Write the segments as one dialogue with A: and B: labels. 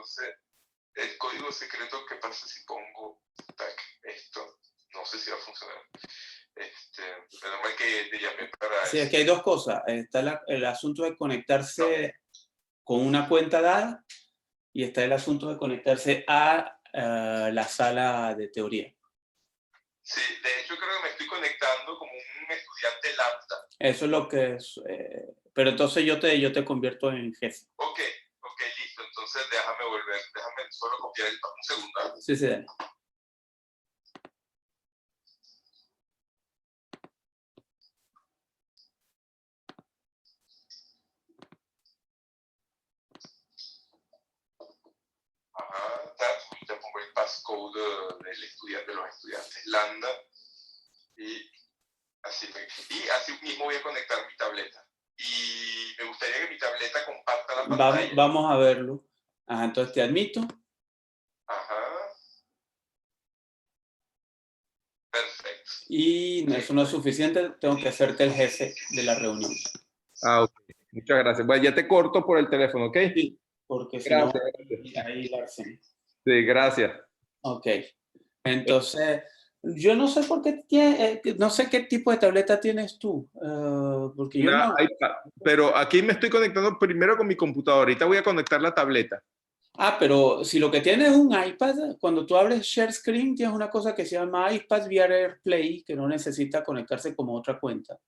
A: entonces el código secreto, ¿qué pasa si pongo esto? No sé si va a funcionar. Menos mal que te llamé para
B: Sí,
A: eso.
B: es que hay dos cosas. Está el asunto de conectarse con una cuenta dada y está el asunto de conectarse a la sala de teoría.
A: Sí, de hecho creo que me estoy conectando como un estudiante lambda.
B: Eso es lo que es. Pero entonces yo te convierto en jefe.
A: Ok, listo. Entonces déjame solo copiar un segundo.
B: Sí, sí, dale.
A: Ajá, ya pongo el passcode de los estudiantes lambda y así mismo voy a conectar mi tableta. Y me gustaría que mi tableta comparta la pantalla.
B: Vamos a verlo. Ajá, entonces te admito.
A: Ajá. Perfecto.
B: Y eso no es suficiente, tengo que hacerte el jefe de la reunión.
C: Ah, ok. Muchas gracias. Bueno, ya te corto por el teléfono, ¿ok?
B: Sí, porque si
C: Gracias.
B: no, ahí la hacen.
C: Sí, gracias.
B: Ok. Entonces, yo no sé por qué no sé qué tipo de tableta tienes tú. Porque yo
C: Una
B: no.
C: iPad. Pero aquí me estoy conectando primero con mi computadora. Ahorita voy a conectar la tableta.
B: Pero si lo que tienes es un iPad, cuando tú abres Share Screen, tienes una cosa que se llama iPad VR AirPlay, que no necesita conectarse como otra cuenta.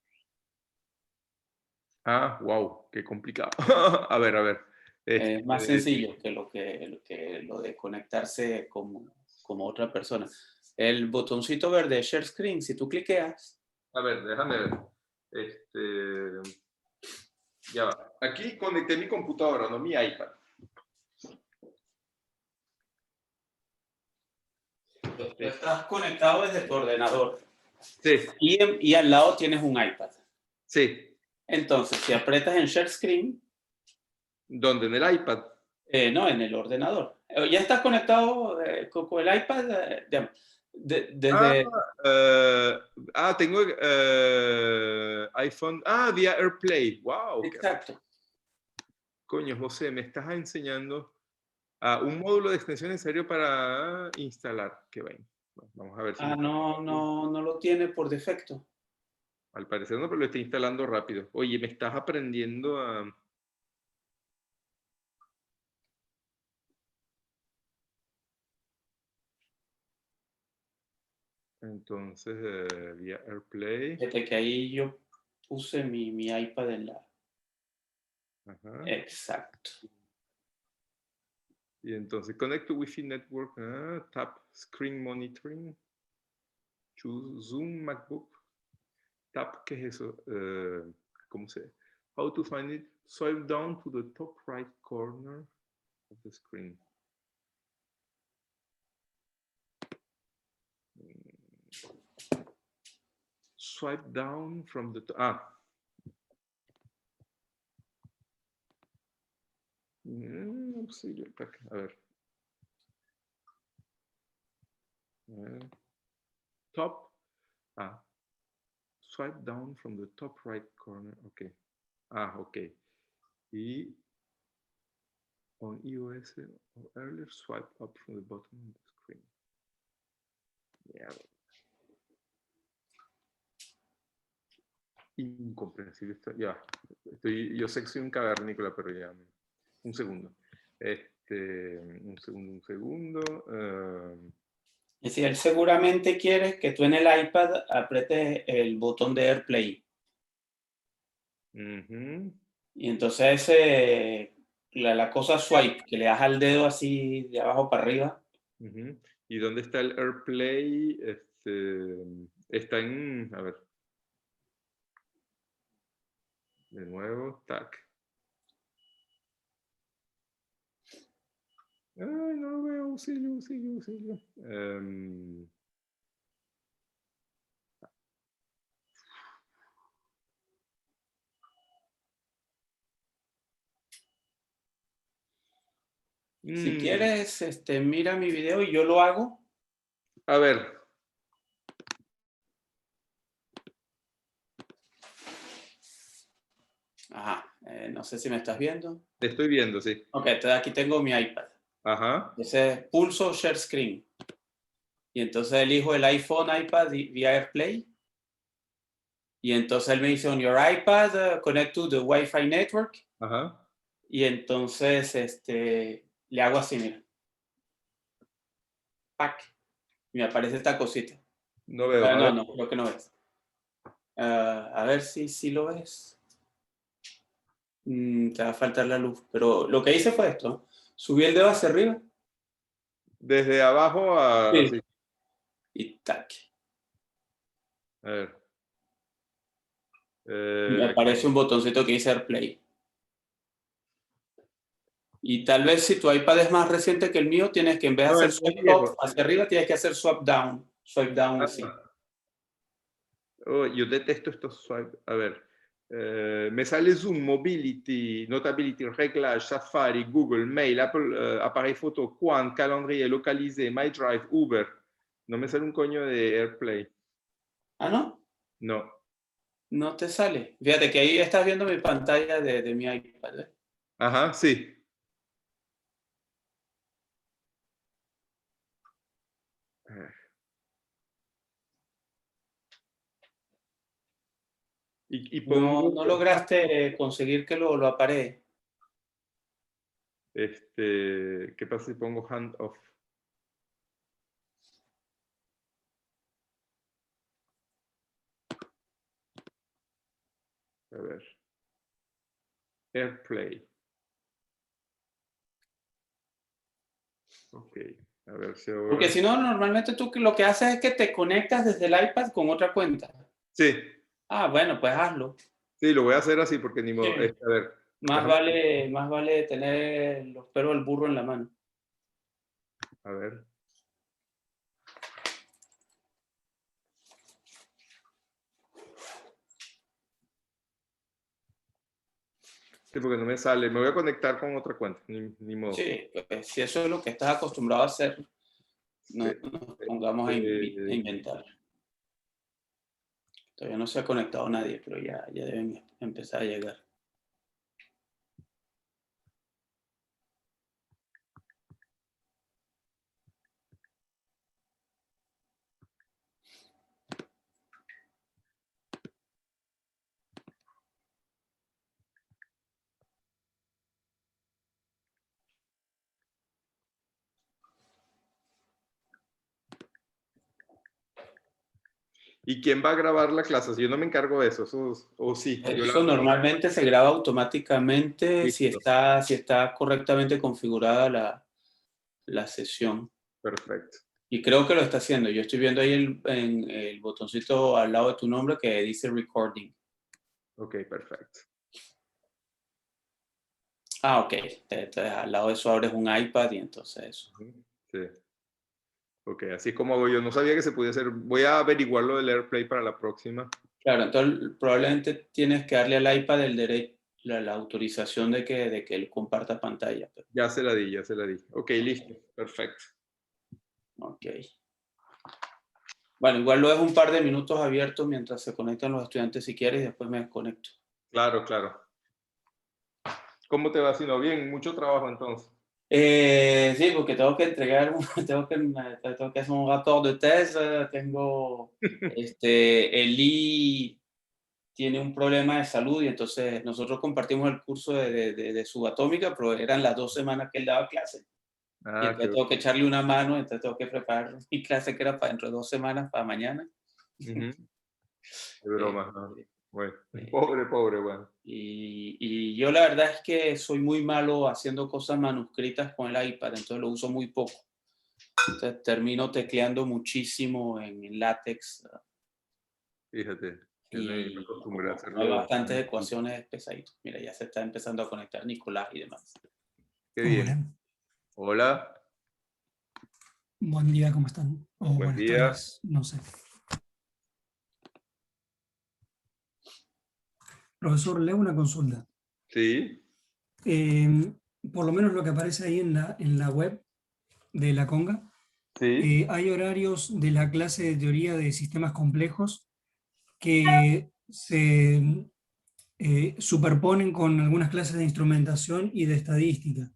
C: Ah, wow, qué complicado. A ver.
B: Es más sencillo que lo de conectarse como otra persona. El botoncito verde de Share Screen, si tú cliqueas.
C: A ver, déjame ver. Ya va. Aquí conecté mi computadora, no mi iPad.
B: Tú estás conectado desde tu ordenador.
C: Sí.
B: Y al lado tienes un iPad.
C: Sí.
B: Entonces, si aprietas en Share Screen.
C: ¿Dónde? ¿En el iPad?
B: No, en el ordenador. Ya estás conectado con el iPad desde...
C: Tengo iPhone. Vía AirPlay. Wow.
B: Exacto.
C: Coño, José, me estás enseñando un módulo de extensión necesario para instalar. Qué vaina. Bueno, vamos a ver si...
B: No lo tiene por defecto.
C: Al parecer no, pero lo estoy instalando rápido. Oye, me estás aprendiendo a... Entonces, vía AirPlay.
B: Desde que ahí yo puse mi iPad en la...
C: Ajá.
B: Exacto.
C: Y entonces, Connect to Wi-Fi Network. Tap Screen Monitoring. Choose Zoom MacBook. Tap, ¿qué es eso? ¿Cómo se? How to find it? Swipe down to the top right corner of the screen. Swipe down from the top. Sí, a ver. Top. Swipe down from the top right corner. Ok. Ok. Y on iOS or earlier, swipe up from the bottom of the screen. Mierda. Incomprensible. Ya. Yo sé que soy un cavernícola, pero ya. Un segundo. Un segundo.
B: Es decir, él seguramente quiere que tú en el iPad apretes el botón de AirPlay. Y entonces la cosa swipe, que le das al dedo así de abajo para arriba.
C: ¿Y dónde está el AirPlay? Está en... A ver. De nuevo, tac. Ay, no lo veo, auxilio.
B: Si quieres, mira mi video y yo lo hago.
C: A ver.
B: Ajá, no sé si me estás viendo.
C: Te estoy viendo, sí.
B: Ok, entonces aquí tengo mi iPad.
C: Ajá.
B: Ese es pulso share screen. Y entonces elijo el iPhone, iPad vía AirPlay. Y entonces él me dice, on your iPad, connect to the Wi-Fi network.
C: Ajá.
B: Y entonces le hago así, mira. ¡Pac! Y me aparece esta cosita.
C: No veo. A ver.
B: No, creo que no ves. A ver si lo ves. Te va a faltar la luz. Pero lo que hice fue esto. Subí el dedo hacia arriba.
C: Desde abajo a...
B: Sí.
C: Sí.
B: Y tac.
C: A ver.
B: Me aparece un botoncito que dice AirPlay. Y tal vez si tu iPad es más reciente que el mío, tienes que en vez de
C: No,
B: hacer
C: es
B: swipe
C: viejo.
B: up hacia arriba, tienes que hacer swap down. Swipe down así.
C: Oh, yo detesto estos swipe. A ver. Me sale Zoom, Mobility, Notability, Réglage, Safari, Google, Mail, Apple, appareil photo, Quant, calendrier, localisé, My Drive, Uber. No me sale un coño de AirPlay.
B: ¿Ah, no?
C: No.
B: No te sale. Fíjate que ahí estás viendo mi pantalla de mi iPad. ¿Ves?
C: Ajá, sí. Y pongo...
B: No lograste conseguir que lo aparee.
C: ¿Qué pasa si pongo hand off? A ver. AirPlay. Ok. A ver si ahora...
B: Porque si no, normalmente tú lo que haces es que te conectas desde el iPad con otra cuenta.
C: Sí.
B: Ah, bueno, pues hazlo.
C: Sí, lo voy a hacer así porque ni modo.
B: Sí.
C: A ver.
B: Más vale tener los pelos del burro en la mano.
C: A ver. Sí, porque no me sale. Me voy a conectar con otra cuenta. Ni modo.
B: Sí, pues si eso es lo que estás acostumbrado a hacer, no
C: Sí.
B: nos pongamos a inventar. Todavía no se ha conectado nadie, pero ya deben empezar a llegar.
C: ¿Y quién va a grabar la clase? Si yo no me encargo de eso. O sí.
B: Eso normalmente se graba automáticamente si
C: Listo.
B: está correctamente configurada la sesión.
C: Perfecto.
B: Y creo que lo está haciendo. Yo estoy viendo ahí en el botoncito al lado de tu nombre que dice recording.
C: Ok, perfecto.
B: Ah, ok. Entonces, al lado de eso abres un iPad y entonces eso.
C: Sí. Ok, así como hago yo. No sabía que se podía hacer. Voy a averiguar lo del AirPlay para la próxima.
B: Claro, entonces probablemente tienes que darle al iPad el derecho, la autorización de que él comparta pantalla.
C: Ya se la di, ya se la di. Ok, listo. Perfecto.
B: Ok. Bueno, igual lo dejo un par de minutos abiertos mientras se conectan los estudiantes si quieres y después me desconecto.
C: Claro, claro. ¿Cómo te va? Si no, bien, mucho trabajo entonces.
B: Sí, porque tengo que entregar, tengo que hacer un rapport de thèse, Eli tiene un problema de salud y entonces nosotros compartimos el curso de subatómica, pero eran las 2 semanas que él daba clase. Y
C: Ah,
B: entonces tengo que echarle una mano, entonces tengo que preparar mi clase que era para dentro de 2 semanas, para mañana.
C: qué broma. ¿No?
B: Este,
C: Bueno, pobre, bueno.
B: y yo la verdad es que soy muy malo haciendo cosas manuscritas con el iPad, entonces lo uso muy poco. Entonces termino tecleando muchísimo en látex.
C: Fíjate, yo no me acostumbré a
B: Como hay
C: hacerlo.
B: bastantes ecuaciones pesaditas. Mira, ya se está empezando a conectar Nicolás y demás.
C: Qué bien. Hola.
D: Buen día, ¿cómo están? O
C: Buen
D: buenas
C: día.
D: tardes, no sé. Profesor, le hago una consulta.
C: Sí.
D: Por lo menos lo que aparece ahí en la web de la Conga,
C: Sí.
D: hay horarios de la clase de teoría de sistemas complejos que se superponen con algunas clases de instrumentación y de estadística.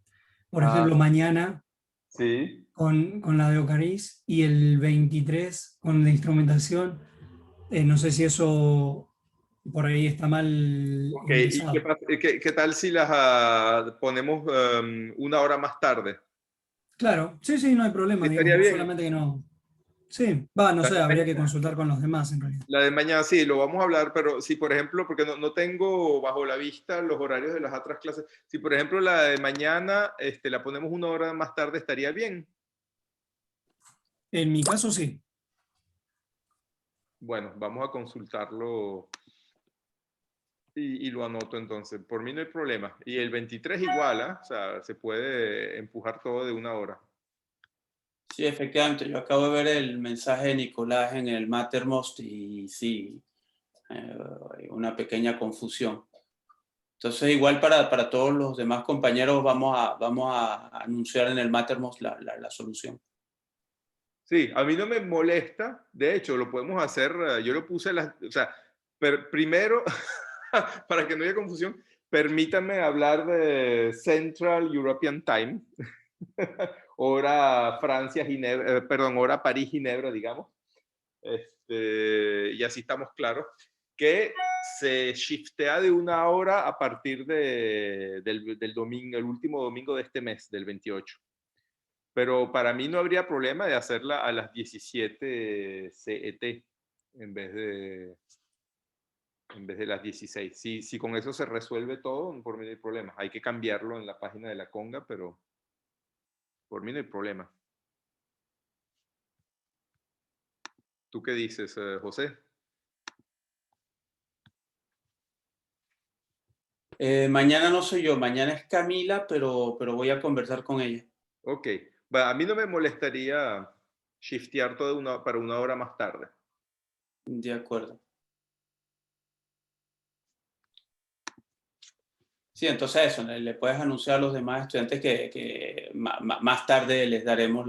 D: Por ejemplo, mañana
C: Sí.
D: con la de Ocariz y el 23 con la instrumentación. No sé si eso por ahí está mal
C: Ok, ¿y
D: ingresado.
C: qué tal si las ponemos una hora más tarde?
D: Claro, sí, sí, no hay problema,
C: ¿Estaría
D: digamos,
C: bien?
D: solamente que no. Sí, va, no
C: La
D: sé,
C: de
D: habría que
C: mañana,
D: consultar con los demás en realidad.
C: la de mañana sí, lo vamos a hablar, pero si por ejemplo, porque no tengo bajo la vista los horarios de las otras clases, si por ejemplo la de mañana la ponemos una hora más tarde, estaría bien.
D: En mi caso, sí.
C: Bueno, vamos a consultarlo y lo anoto entonces. Por mí no hay problema. Y el 23 igual, ¿ah? O sea, se puede empujar todo de una hora.
B: Sí, efectivamente, yo acabo de ver el mensaje de Nicolás en el Mattermost y sí, hay una pequeña confusión. Entonces, igual para todos los demás compañeros vamos a anunciar en el Mattermost la solución.
C: Sí, a mí no me molesta. De hecho, lo podemos hacer. Yo lo puse o sea, primero, para que no haya confusión, permítanme hablar de Central European Time, hora Francia, Ginebra, perdón, hora París, Ginebra, digamos. Y así estamos claros, que se shiftea de una hora a partir del domingo, el último domingo de este mes, del 28. Pero para mí no habría problema de hacerla a las 17 CET en vez de las 16. Si con eso se resuelve todo, por mí no hay problema. Hay que cambiarlo en la página de la Conga, pero por mí no hay problema. ¿Tú qué dices, José?
B: Mañana no soy yo, mañana es Camila, pero voy a conversar con ella.
C: Ok. A mí no me molestaría shiftear todo para una hora más tarde.
B: De acuerdo. Sí, entonces eso, le puedes anunciar a los demás estudiantes que más tarde les daremos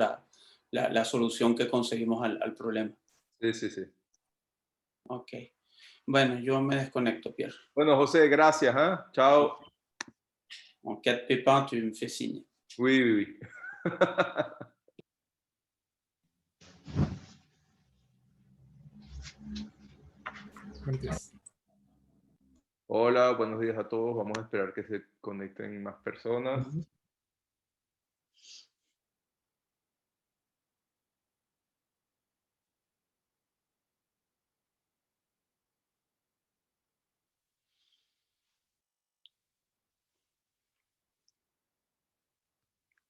B: la solución que conseguimos al problema.
C: Sí, sí, sí.
B: Ok. Bueno, yo me desconecto, Pierre.
C: Bueno, José, gracias. ¿Eh? Chao.
B: En cas de pépin, tu me fais signe.
C: Oui, oui, oui.
D: Antes.
C: Hola, buenos días a todos. Vamos a esperar que se conecten más personas.
D: Ujú.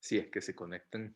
C: Si es que se conectan.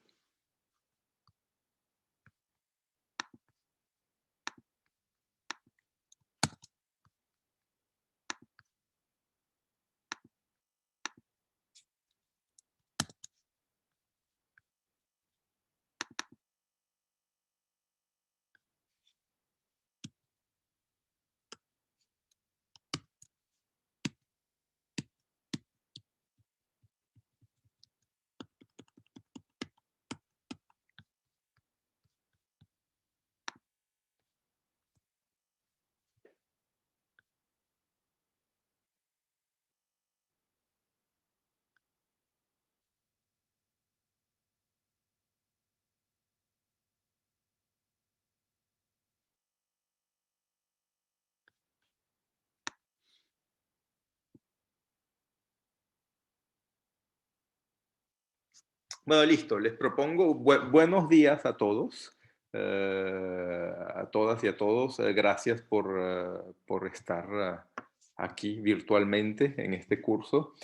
C: Bueno, listo. Les propongo buenos días a todos, a todas y a todos. Gracias por estar aquí virtualmente en este curso.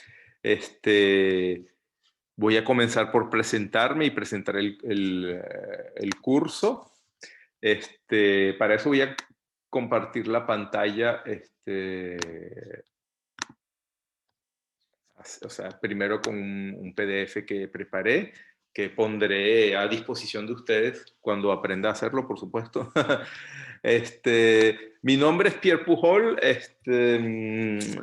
C: Voy a comenzar por presentarme y presentar el curso. Para eso voy a compartir la pantalla. O sea, primero con un PDF que preparé, que pondré a disposición de ustedes cuando aprenda a hacerlo, por supuesto. Mi nombre es Pierre Pujol.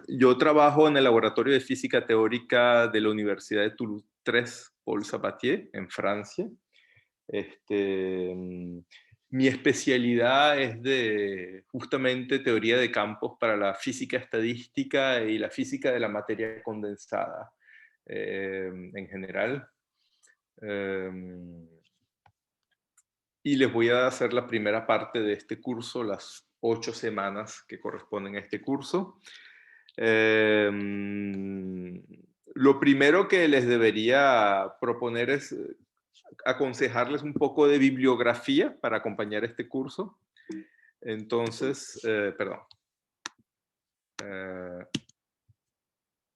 C: Yo trabajo en el Laboratorio de Física Teórica de la Universidad de Toulouse-3 Paul Sabatier, en Francia. Mi especialidad es de justamente teoría de campos para la física estadística y la física de la materia condensada en general. Y les voy a hacer la primera parte de este curso, las 8 semanas que corresponden a este curso. Lo primero que les debería proponer es aconsejarles un poco de bibliografía para acompañar este curso. Entonces, perdón.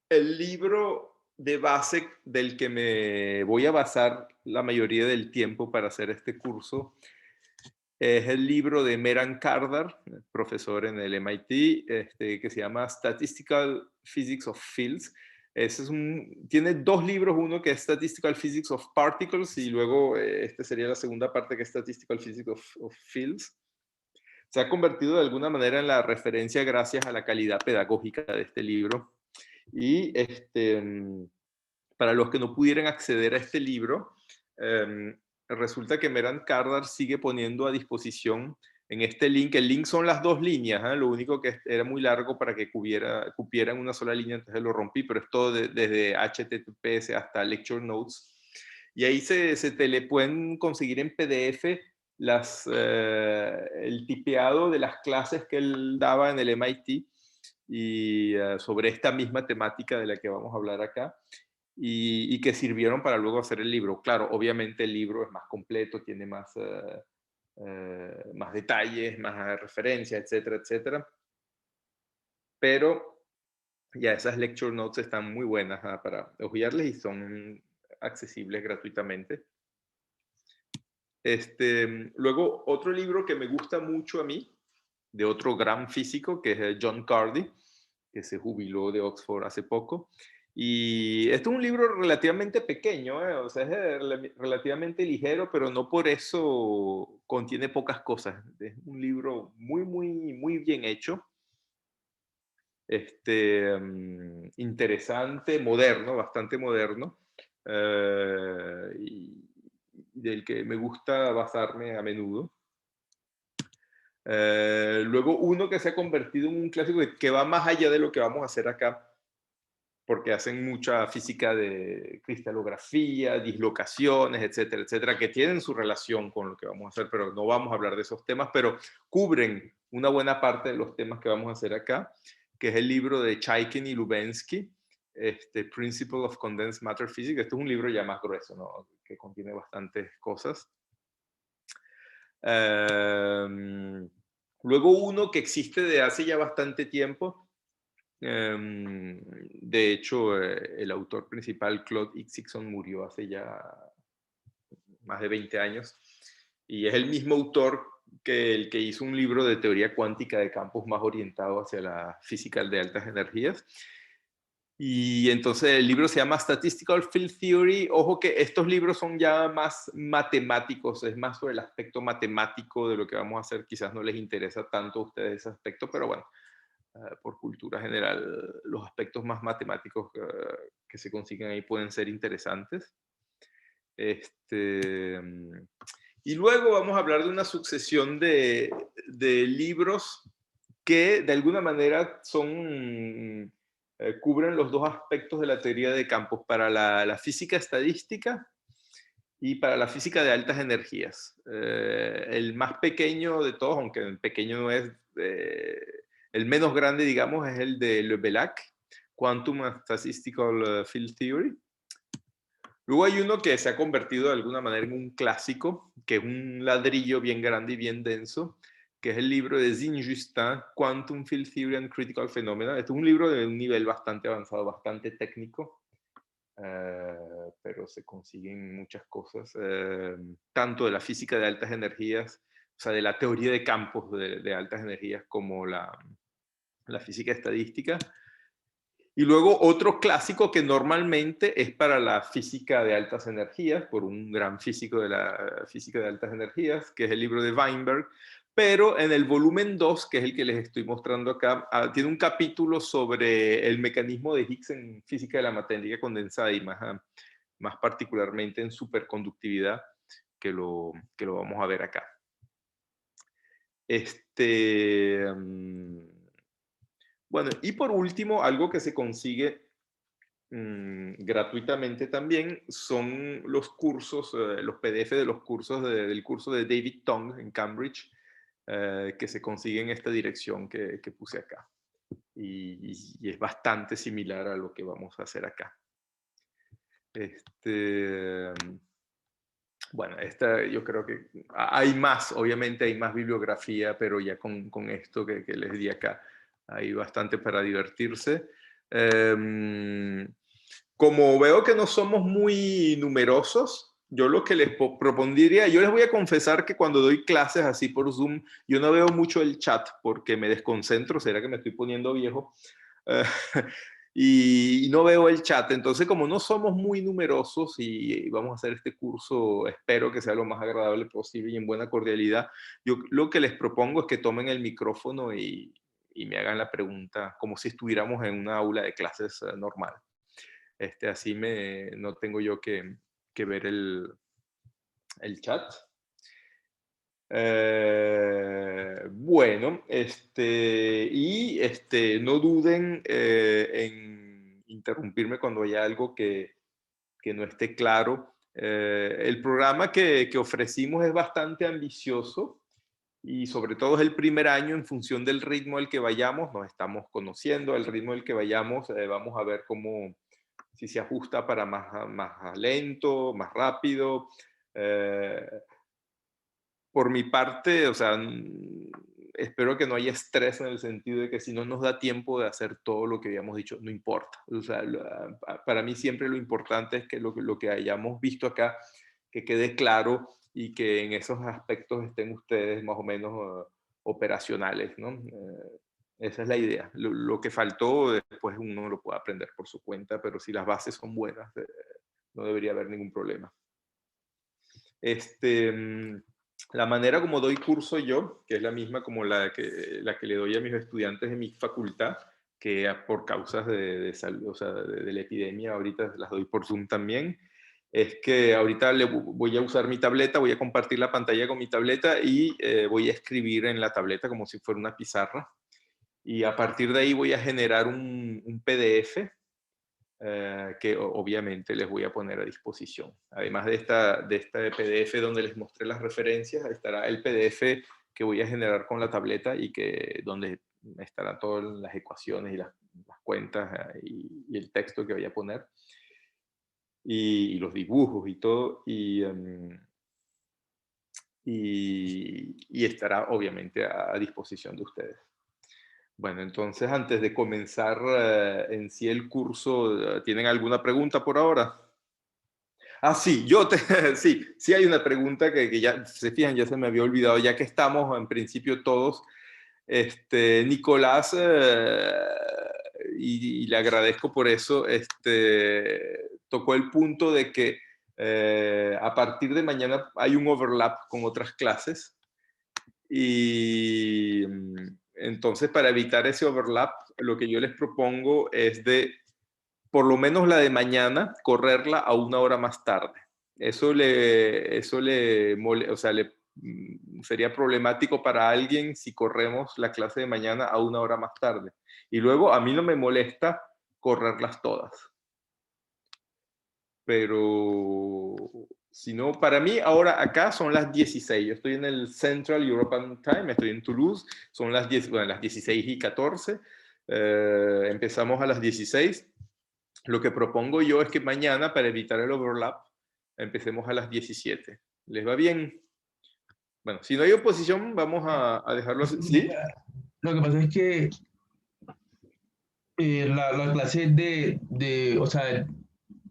C: El libro de base del que me voy a basar la mayoría del tiempo para hacer este curso es el libro de Meran Kardar, profesor en el MIT, que se llama Statistical Physics of Fields. Tiene 2 libros, uno que es Statistical Physics of Particles y luego sería la segunda parte que es Statistical Physics of Fields. Se ha convertido de alguna manera en la referencia gracias a la calidad pedagógica de este libro. Y para los que no pudieran acceder a este libro, resulta que Meran Kardar sigue poniendo a disposición en este link. El link son las 2 líneas, lo único que era muy largo para que cupieran una sola línea, entonces lo rompí, pero es todo desde HTTPS hasta Lecture Notes. Y ahí se le pueden conseguir en PDF el tipeado de las clases que él daba en el MIT y sobre esta misma temática de la que vamos a hablar acá. Y que sirvieron para luego hacer el libro. Claro, obviamente el libro es más completo, tiene más detalles, más referencias, etcétera, etcétera. Pero ya esas lecture notes están muy buenas para hojearles y son accesibles gratuitamente. Luego, otro libro que me gusta mucho a mí, de otro gran físico, que es John Cardy, que se jubiló de Oxford hace poco. Y este es un libro relativamente pequeño, o sea, es relativamente ligero, pero no por eso contiene pocas cosas. Es un libro muy, muy, muy bien hecho. Interesante, moderno, bastante moderno. Y del que me gusta basarme a menudo. Luego uno que se ha convertido en un clásico que va más allá de lo que vamos a hacer acá, porque hacen mucha física de cristalografía, dislocaciones, etcétera, etcétera, que tienen su relación con lo que vamos a hacer, pero no vamos a hablar de esos temas, pero cubren una buena parte de los temas que vamos a hacer acá, que es el libro de Chaikin y Lubensky, Principle of Condensed Matter Physics. Este es un libro ya más grueso, ¿no? Que contiene bastantes cosas. Luego uno que existe de hace ya bastante tiempo. De hecho, el autor principal, Claude Itzikson, murió hace ya más de 20 años. Y es el mismo autor que el que hizo un libro de teoría cuántica de campos más orientado hacia la física de altas energías. Y entonces el libro se llama Statistical Field Theory. Ojo que estos libros son ya más matemáticos, es más sobre el aspecto matemático de lo que vamos a hacer. Quizás no les interesa tanto a ustedes ese aspecto, pero bueno, por cultura general, los aspectos más matemáticos que se consiguen ahí pueden ser interesantes. Y luego vamos a hablar de una sucesión de libros que de alguna manera son... cubren los 2 aspectos de la teoría de campos, para la física estadística y para la física de altas energías. El más pequeño de todos, aunque el pequeño no es, el menos grande, digamos, es el de Le Bellac, Quantum and Statistical Field Theory. Luego hay uno que se ha convertido de alguna manera en un clásico, que es un ladrillo bien grande y bien denso, que es el libro de Saint-Just, Quantum Field Theory and Critical Phenomena. Este es un libro de un nivel bastante avanzado, bastante técnico, pero se consiguen muchas cosas, tanto de la física de altas energías, o sea, de la teoría de campos de altas energías, como la física estadística. Y luego otro clásico que normalmente es para la física de altas energías, por un gran físico de la física de altas energías, que es el libro de Weinberg, pero en el volumen 2, que es el que les estoy mostrando acá, tiene un capítulo sobre el mecanismo de Higgs en física de la materia condensada y más particularmente en superconductividad, que lo vamos a ver acá. Bueno, y por último, algo que se consigue gratuitamente también, son los cursos, los PDF de los cursos del curso de David Tong en Cambridge, que se consigue en esta dirección que puse acá. Y es bastante similar a lo que vamos a hacer acá. Bueno, yo creo que hay más, obviamente hay más bibliografía, pero ya con esto que les di acá, hay bastante para divertirse. Como veo que no somos muy numerosos, yo lo que les propondría, yo les voy a confesar que cuando doy clases así por Zoom, yo no veo mucho el chat porque me desconcentro, será que me estoy poniendo viejo, y no veo el chat. Entonces, como no somos muy numerosos y vamos a hacer este curso, espero que sea lo más agradable posible y en buena cordialidad, yo lo que les propongo es que tomen el micrófono y me hagan la pregunta como si estuviéramos en una aula de clases normal. Así no tengo yo que ver el chat. Bueno, no duden en interrumpirme cuando haya algo que no esté claro. El programa que ofrecimos es bastante ambicioso y sobre todo es el primer año. En función del ritmo al que vayamos, nos estamos conociendo, el ritmo al que vayamos, vamos a ver si se ajusta para más lento, más rápido. Por mi parte, o sea, espero que no haya estrés en el sentido de que si no nos da tiempo de hacer todo lo que habíamos dicho, no importa. O sea, para mí siempre lo importante es que lo que hayamos visto acá, que quede claro y que en esos aspectos estén ustedes más o menos operacionales, ¿no? Esa es la idea. Lo que faltó, después uno lo puede aprender por su cuenta, pero si las bases son buenas, no debería haber ningún problema. La manera como doy curso yo, que es la misma como la que le doy a mis estudiantes de mi facultad, que por causas de salud, o sea, de la epidemia, ahorita las doy por Zoom también, es que ahorita voy a usar mi tableta, voy a compartir la pantalla con mi tableta y voy a escribir en la tableta como si fuera una pizarra. Y a partir de ahí voy a generar un PDF que obviamente les voy a poner a disposición. Además de este PDF donde les mostré las referencias, estará el PDF que voy a generar con la tableta y donde estarán todas las ecuaciones y las cuentas y el texto que voy a poner y los dibujos y todo, y estará obviamente a disposición de ustedes. Bueno, entonces antes de comenzar en sí el curso, ¿tienen alguna pregunta por ahora? Ah, sí, sí hay una pregunta que ya, se fijan, ya se me había olvidado, ya que estamos en principio todos. Nicolás, y le agradezco por eso, tocó el punto de que a partir de mañana hay un overlap con otras clases y entonces para evitar ese overlap lo que yo les propongo es por lo menos la de mañana, correrla a 1 hora más tarde. Sería problemático para alguien si corremos la clase de mañana a 1 hora más tarde. Y luego a mí no me molesta correrlas todas. Pero si no, para mí ahora acá son las 16. Yo estoy en el Central European Time, estoy en Toulouse, son las 16:14. Empezamos a las 16. Lo que propongo yo es que mañana, para evitar el overlap, empecemos a las 17. ¿Les va bien? Bueno, si no hay oposición, vamos a dejarlo así. ¿Sí?
E: Lo que pasa es que la clase o sea,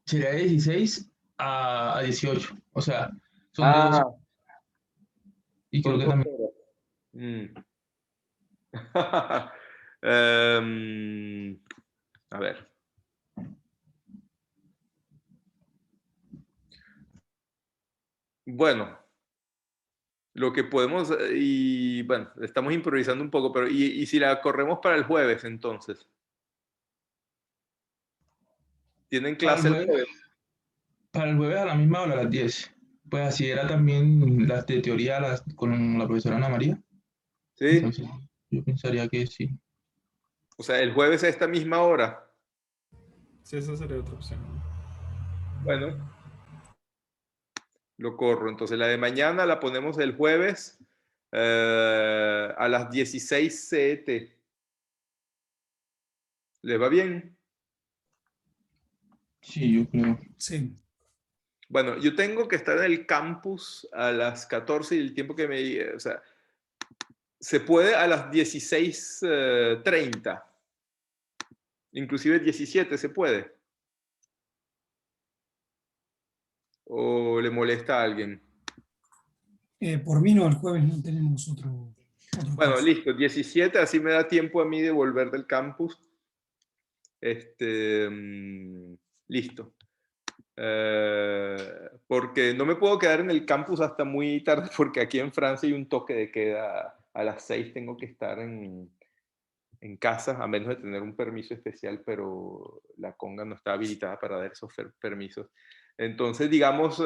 E: sería de 16 a 18. O sea, son de 12. Y creo que también.
C: A ver. Bueno, lo que podemos, y bueno, estamos improvisando un poco, pero ¿y si la corremos para el jueves entonces? ¿Tienen clase el jueves?
E: Para el jueves a la misma hora, a las 10. Pues así era también las de teoría con la profesora Ana María.
C: Sí.
E: Entonces, yo pensaría que sí.
C: O sea, el jueves a esta misma hora.
F: Sí, esa sería otra opción.
C: Bueno, lo corro. Entonces la de mañana la ponemos el jueves a las 16 CET. ¿Les va bien?
E: Sí, yo creo.
D: Sí.
C: Bueno, yo tengo que estar en el campus a las 14 y el tiempo que me... O sea, se puede a las 16:30. Inclusive 17 se puede. ¿O le molesta a alguien?
D: Por mí no, el jueves no tenemos otro
C: Bueno,
D: curso.
C: listo, 17, así me da tiempo a mí de volver del campus. Listo. Porque no me puedo quedar en el campus hasta muy tarde, porque aquí en Francia hay un toque de queda. A las 6 tengo que estar en casa, a menos de tener un permiso especial, pero la conga no está habilitada para dar esos permisos. Entonces, digamos,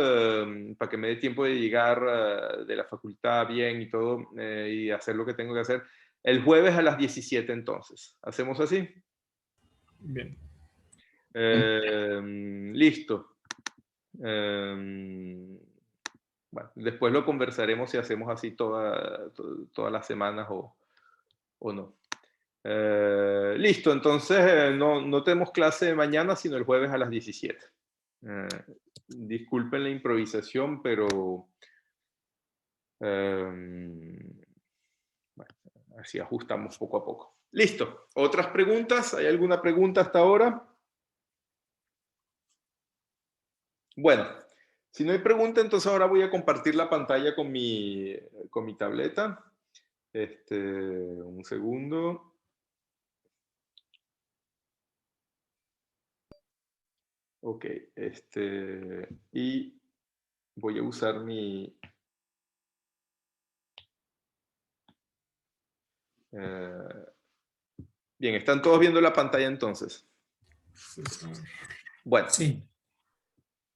C: para que me dé tiempo de llegar de la facultad bien y todo, y hacer lo que tengo que hacer, el jueves a las 17 entonces. ¿Hacemos así?
F: Bien.
C: Listo. Bueno, después lo conversaremos si hacemos así todas las semanas o no. Listo, entonces no tenemos clase mañana, sino el jueves a las 17. Disculpen la improvisación, pero bueno, así ajustamos poco a poco. Listo. ¿Otras preguntas? ¿Hay alguna pregunta hasta ahora? Bueno, si no hay pregunta, entonces ahora voy a compartir la pantalla con mi tableta. Un segundo. Ok, y voy a usar mi... bien, ¿están todos viendo la pantalla entonces?
F: Sí, señor.
C: Bueno.
D: Sí.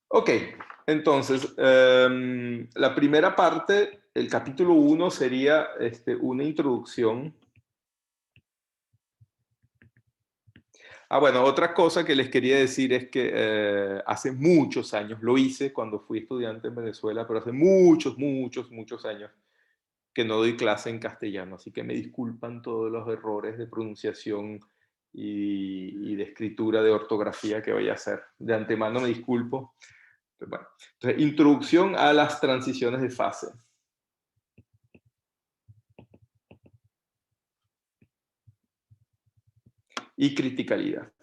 C: Ok, entonces, la primera parte, el capítulo 1 sería una introducción. Bueno, otra cosa que les quería decir es que hace muchos años, lo hice cuando fui estudiante en Venezuela, pero hace muchos años que no doy clase en castellano, así que me disculpan todos los errores de pronunciación y de escritura, de ortografía que vaya a hacer. De antemano me disculpo. Bueno, entonces, introducción a las transiciones de fase. Y criticalidad.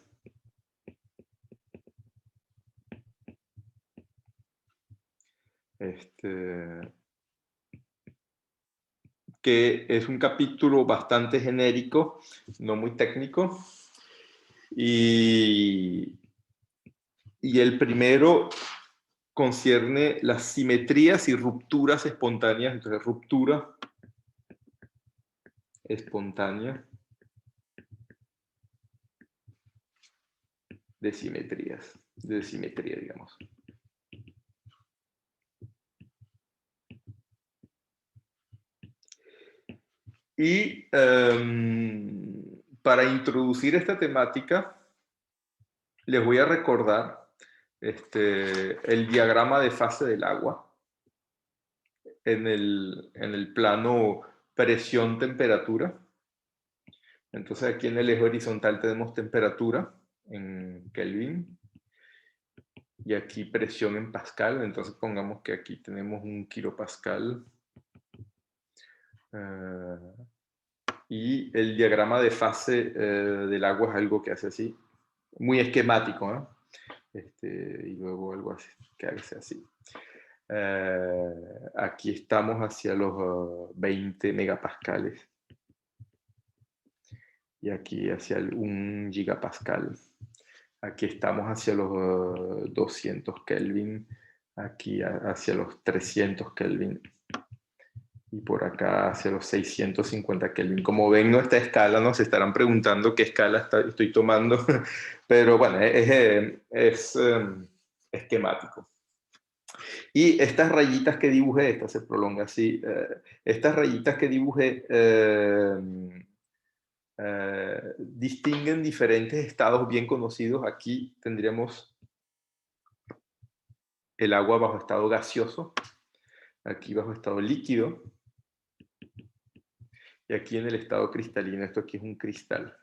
C: Que es un capítulo bastante genérico, no muy técnico. Y el primero concierne las simetrías y rupturas espontáneas. Entonces, ruptura espontánea de simetría, digamos. Y para introducir esta temática, les voy a recordar el diagrama de fase del agua en el plano presión-temperatura. Entonces aquí en el eje horizontal tenemos temperatura en Kelvin y aquí presión en Pascal. Entonces pongamos que aquí tenemos 1 kilopascal. Y el diagrama de fase del agua es algo que hace así, muy esquemático, ¿no? Y luego algo así, que hace así. Aquí estamos hacia los 20 megapascales. Y aquí hacia el 1 gigapascal. Aquí estamos hacia los 200 Kelvin. Aquí hacia los 300 Kelvin. Y por acá hacia los 650 Kelvin. Como ven, nuestra escala, ¿no? Se estarán preguntando qué escala estoy tomando. Pero bueno, es esquemático. Y estas rayitas que dibujé, esta se prolonga así, estas rayitas que dibujé distinguen diferentes estados bien conocidos. Aquí tendríamos el agua bajo estado gaseoso, aquí bajo estado líquido, y aquí en el estado cristalino. Esto aquí es un cristal.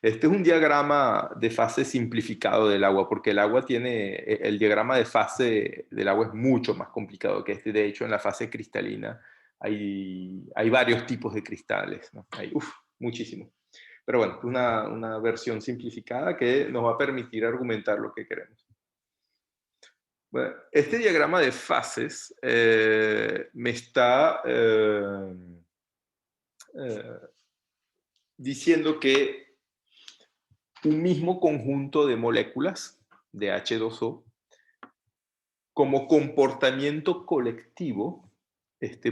C: Este es un diagrama de fase simplificado del agua, porque el agua tiene, el diagrama de fase del agua es mucho más complicado que este. De hecho, en la fase cristalina hay varios tipos de cristales, ¿no? Hay muchísimos. Pero bueno, una versión simplificada que nos va a permitir argumentar lo que queremos. Bueno, este diagrama de fases me está diciendo que un mismo conjunto de moléculas de H2O, como comportamiento colectivo,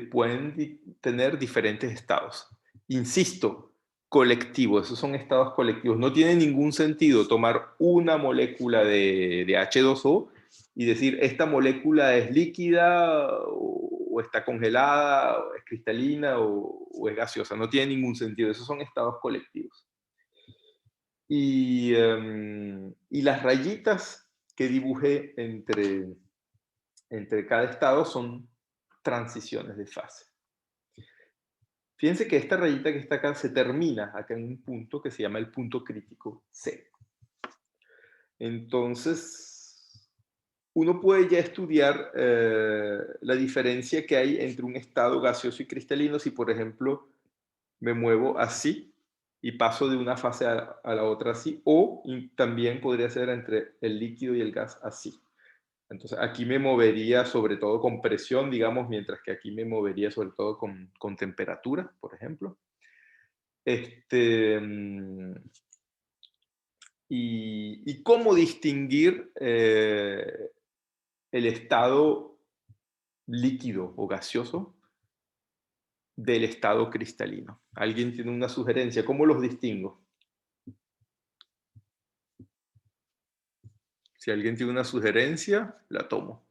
C: pueden tener diferentes estados. Insisto, colectivo, esos son estados colectivos. No tiene ningún sentido tomar una molécula de H2O y decir, esta molécula es líquida o está congelada, o es cristalina o es gaseosa. No tiene ningún sentido. Esos son estados colectivos. Y las rayitas que dibujé entre cada estado son transiciones de fase. Fíjense que esta rayita que está acá se termina acá en un punto que se llama el punto crítico C. Entonces, uno puede ya estudiar la diferencia que hay entre un estado gaseoso y cristalino si, por ejemplo, me muevo así y paso de una fase a la otra así, o también podría ser entre el líquido y el gas así. Entonces aquí me movería sobre todo con presión, digamos, mientras que aquí me movería sobre todo con temperatura, por ejemplo. Y cómo distinguir el estado líquido o gaseoso del estado cristalino. ¿Alguien tiene una sugerencia? ¿Cómo los distingo? Si alguien tiene una sugerencia, la tomo.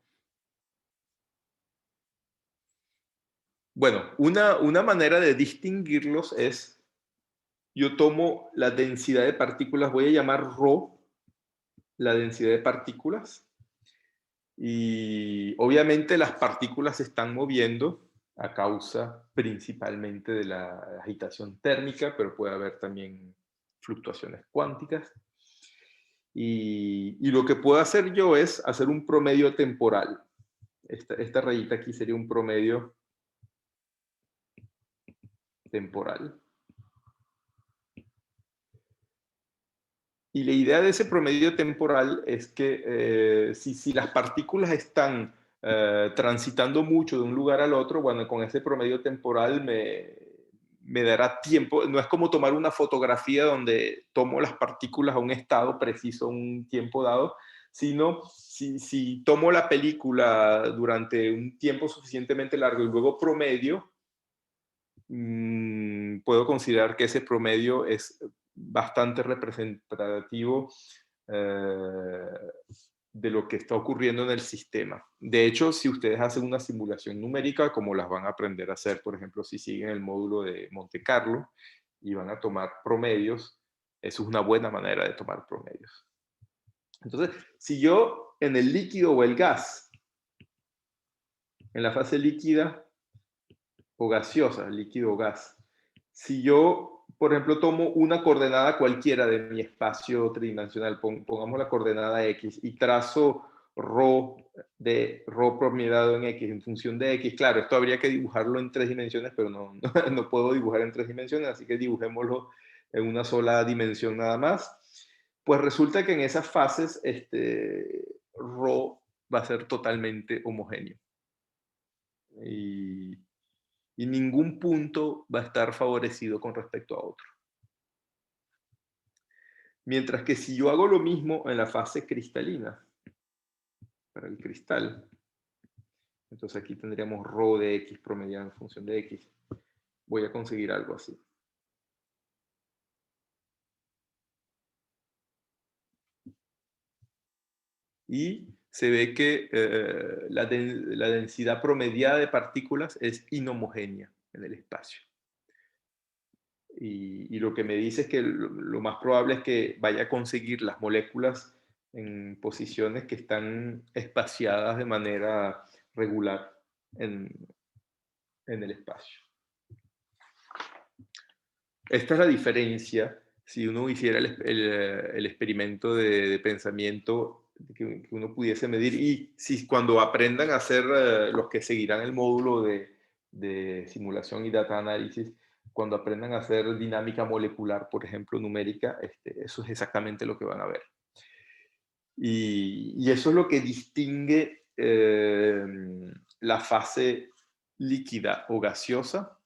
C: Bueno, una manera de distinguirlos es, yo tomo la densidad de partículas, voy a llamar ρ la densidad de partículas, y obviamente las partículas se están moviendo a causa principalmente de la agitación térmica, pero puede haber también fluctuaciones cuánticas. Y lo que puedo hacer yo es hacer un promedio temporal. Esta rayita aquí sería un promedio temporal. Y la idea de ese promedio temporal es que si las partículas están transitando mucho de un lugar al otro, bueno, con ese promedio temporal me dará tiempo. No es como tomar una fotografía donde tomo las partículas a un estado preciso, a un tiempo dado, sino si tomo la película durante un tiempo suficientemente largo y luego promedio, puedo considerar que ese promedio es bastante representativo de lo que está ocurriendo en el sistema. De hecho, si ustedes hacen una simulación numérica, como las van a aprender a hacer, por ejemplo, si siguen el módulo de Monte Carlo y van a tomar promedios, eso es una buena manera de tomar promedios. Entonces, si yo en el líquido o el gas, en la fase líquida o gaseosa, líquido o gas, si yo, por ejemplo, tomo una coordenada cualquiera de mi espacio tridimensional, pongamos la coordenada X, y trazo ρ promediado en X en función de X, claro, esto habría que dibujarlo en 3 dimensiones, pero no puedo dibujar en 3 dimensiones, así que dibujémoslo en una sola dimensión nada más. Pues resulta que en esas fases ρ va a ser totalmente homogéneo. Y ningún punto va a estar favorecido con respecto a otro. Mientras que si yo hago lo mismo en la fase cristalina, para el cristal, entonces aquí tendríamos ρ de X promediado en función de X. Voy a conseguir algo así. Y se ve que la densidad promediada de partículas es inhomogénea en el espacio. y lo que me dice es que lo más probable es que vaya a conseguir las moléculas en posiciones que están espaciadas de manera regular en el espacio. Esta es la diferencia si uno hiciera el experimento de pensamiento que uno pudiese medir, y si cuando aprendan a hacer los que seguirán el módulo de simulación y data análisis, cuando aprendan a hacer dinámica molecular, por ejemplo, numérica, eso es exactamente lo que van a ver. Y eso es lo que distingue la fase líquida o gaseosa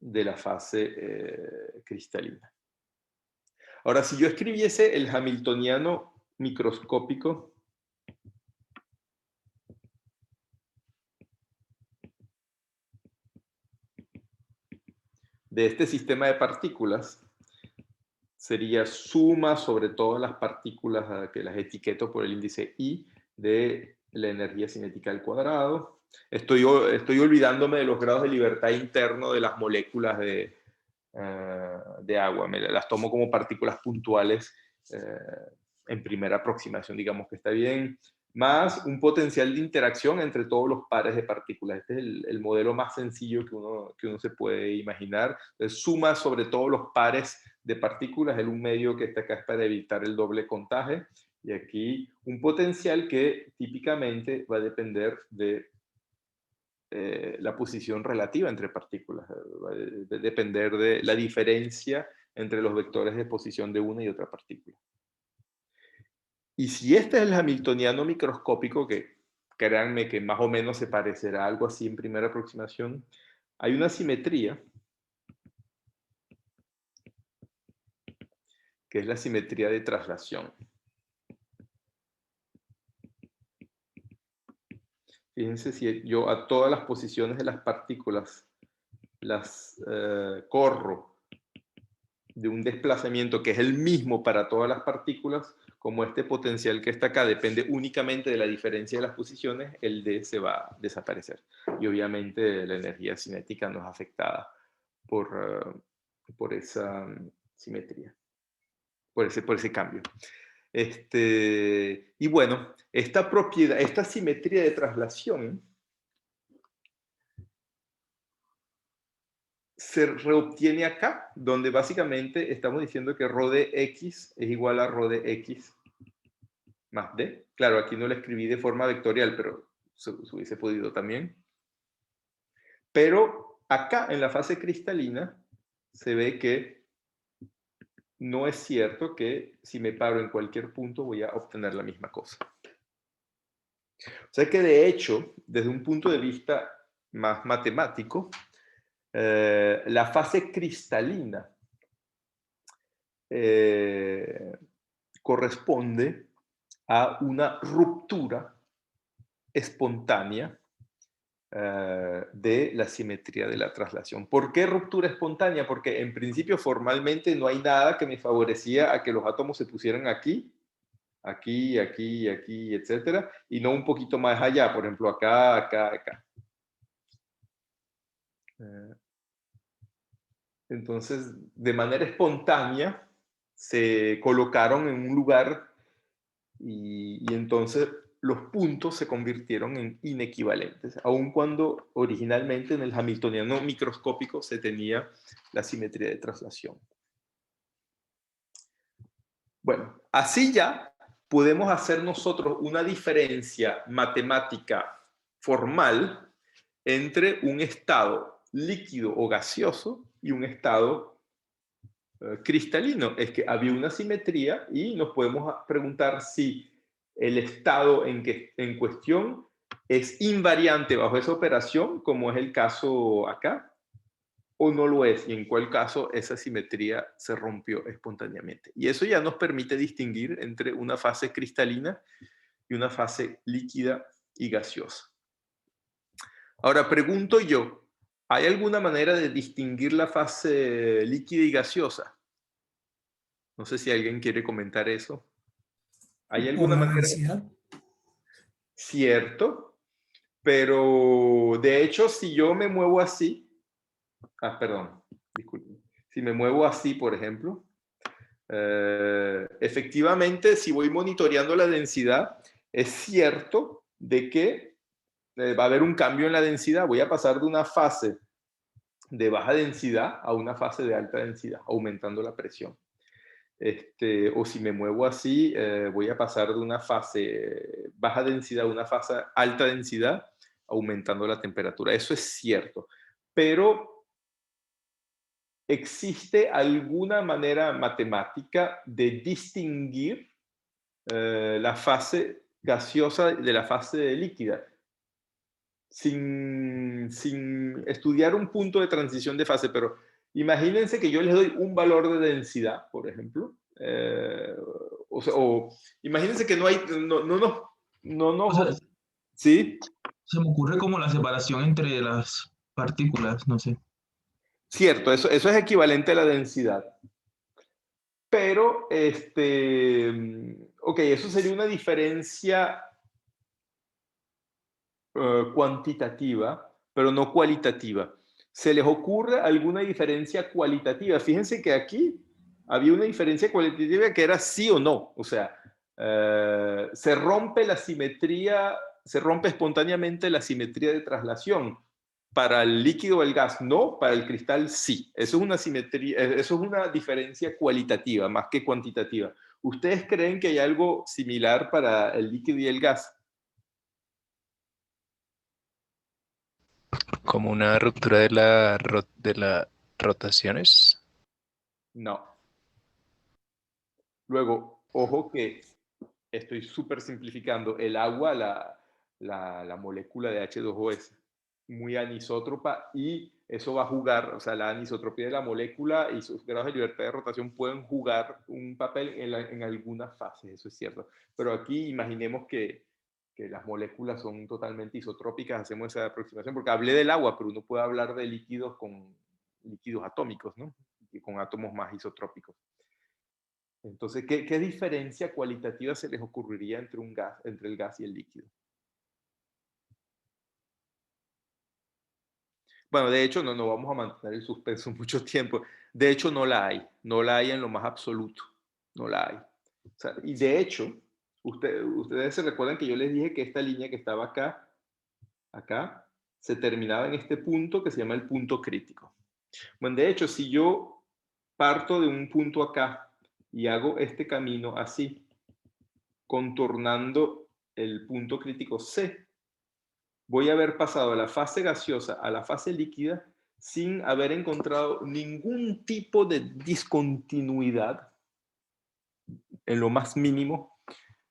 C: de la fase cristalina. Ahora, si yo escribiese el hamiltoniano microscópico, de este sistema de partículas, sería suma sobre todas las partículas que las etiqueto por el índice I de la energía cinética al cuadrado. Estoy olvidándome de los grados de libertad interno de las moléculas de agua. Las tomo como partículas puntuales en primera aproximación, digamos que está bien, más un potencial de interacción entre todos los pares de partículas. Este es el modelo más sencillo que uno se puede imaginar. Entonces, suma sobre todos los pares de partículas, el un medio que está acá es para evitar el doble contaje, y aquí un potencial que típicamente va a depender de la posición relativa entre partículas, va a depender de la diferencia entre los vectores de posición de una y otra partícula. Y si este es el hamiltoniano microscópico, que créanme que más o menos se parecerá a algo así en primera aproximación, hay una simetría, que es la simetría de traslación. Fíjense, si yo a todas las posiciones de las partículas las corro de un desplazamiento que es el mismo para todas las partículas, como este potencial que está acá depende únicamente de la diferencia de las posiciones, el D se va a desaparecer. Y obviamente la energía cinética no es afectada por esa simetría, por ese cambio. Y bueno, esta propiedad, esta simetría de traslación se reobtiene acá, donde básicamente estamos diciendo que ρ de x es igual a ρ de x más d. Claro, aquí no lo escribí de forma vectorial, pero se hubiese podido también. Pero acá, en la fase cristalina, se ve que no es cierto que si me paro en cualquier punto voy a obtener la misma cosa. O sea que, de hecho, desde un punto de vista más matemático, la fase cristalina corresponde a una ruptura espontánea de la simetría de la traslación. ¿Por qué ruptura espontánea? Porque en principio formalmente no hay nada que me favorecía a que los átomos se pusieran aquí, aquí, aquí, aquí, etcétera, y no un poquito más allá, por ejemplo, acá, acá, acá. Entonces, de manera espontánea, se colocaron en un lugar y entonces los puntos se convirtieron en inequivalentes, aun cuando originalmente en el hamiltoniano microscópico se tenía la simetría de traslación. Bueno, así ya podemos hacer nosotros una diferencia matemática formal entre un estado líquido o gaseoso y un estado cristalino. Es que había una simetría y nos podemos preguntar si el estado en cuestión es invariante bajo esa operación, como es el caso acá, o no lo es, y en cuál caso esa simetría se rompió espontáneamente. Y eso ya nos permite distinguir entre una fase cristalina y una fase líquida y gaseosa. Ahora pregunto yo, ¿hay alguna manera de distinguir la fase líquida y gaseosa? No sé si alguien quiere comentar eso. ¿Hay alguna
D: ¿Por la
C: manera?
D: densidad?
C: Cierto, pero de hecho si yo me muevo así, perdón, disculpen. Si me muevo así, por ejemplo, efectivamente, si voy monitoreando la densidad, es cierto de que va a haber un cambio en la densidad. Voy a pasar de una fase de baja densidad a una fase de alta densidad, aumentando la presión. O si me muevo así, voy a pasar de una fase baja densidad a una fase alta densidad, aumentando la temperatura. Eso es cierto, pero ¿existe alguna manera matemática de distinguir la fase gaseosa de la fase líquida? Sin estudiar un punto de transición de fase, pero imagínense que yo les doy un valor de densidad, por ejemplo, o imagínense que no hay,
E: O sea,
C: ¿sí?
E: se me ocurre como la separación entre las partículas, no sé.
C: Cierto, eso es equivalente a la densidad. Pero, ok, eso sería una diferencia cuantitativa, pero no cualitativa. ¿Se les ocurre alguna diferencia cualitativa? Fíjense que aquí había una diferencia cualitativa que era sí o no. O sea, se rompe la simetría, se rompe espontáneamente la simetría de traslación. Para el líquido o el gas, no. Para el cristal, sí. Eso es una simetría, eso es una diferencia cualitativa más que cuantitativa. ¿Ustedes creen que hay algo similar para el líquido y el gas?
G: Como una ruptura de de las rotaciones.
C: No. Luego, ojo que estoy súper simplificando. El agua, la molécula de H2O es muy anisótropa y eso va a jugar, o sea, la anisotropía de la molécula y sus grados de libertad de rotación pueden jugar un papel en algunas fases, eso es cierto. Pero aquí imaginemos que las moléculas son totalmente isotrópicas, hacemos esa aproximación, porque hablé del agua, pero uno puede hablar de líquidos con líquidos atómicos, ¿no? Y con átomos más isotrópicos. Entonces, ¿qué diferencia cualitativa se les ocurriría entre el gas y el líquido? Bueno, de hecho, no vamos a mantener el suspenso mucho tiempo. De hecho, no la hay en lo más absoluto, no la hay. O sea, y de hecho, ustedes se recuerdan que yo les dije que esta línea que estaba acá, se terminaba en este punto que se llama el punto crítico. Bueno, de hecho, si yo parto de un punto acá y hago este camino así, contornando el punto crítico C, voy a haber pasado de la fase gaseosa a la fase líquida sin haber encontrado ningún tipo de discontinuidad en lo más mínimo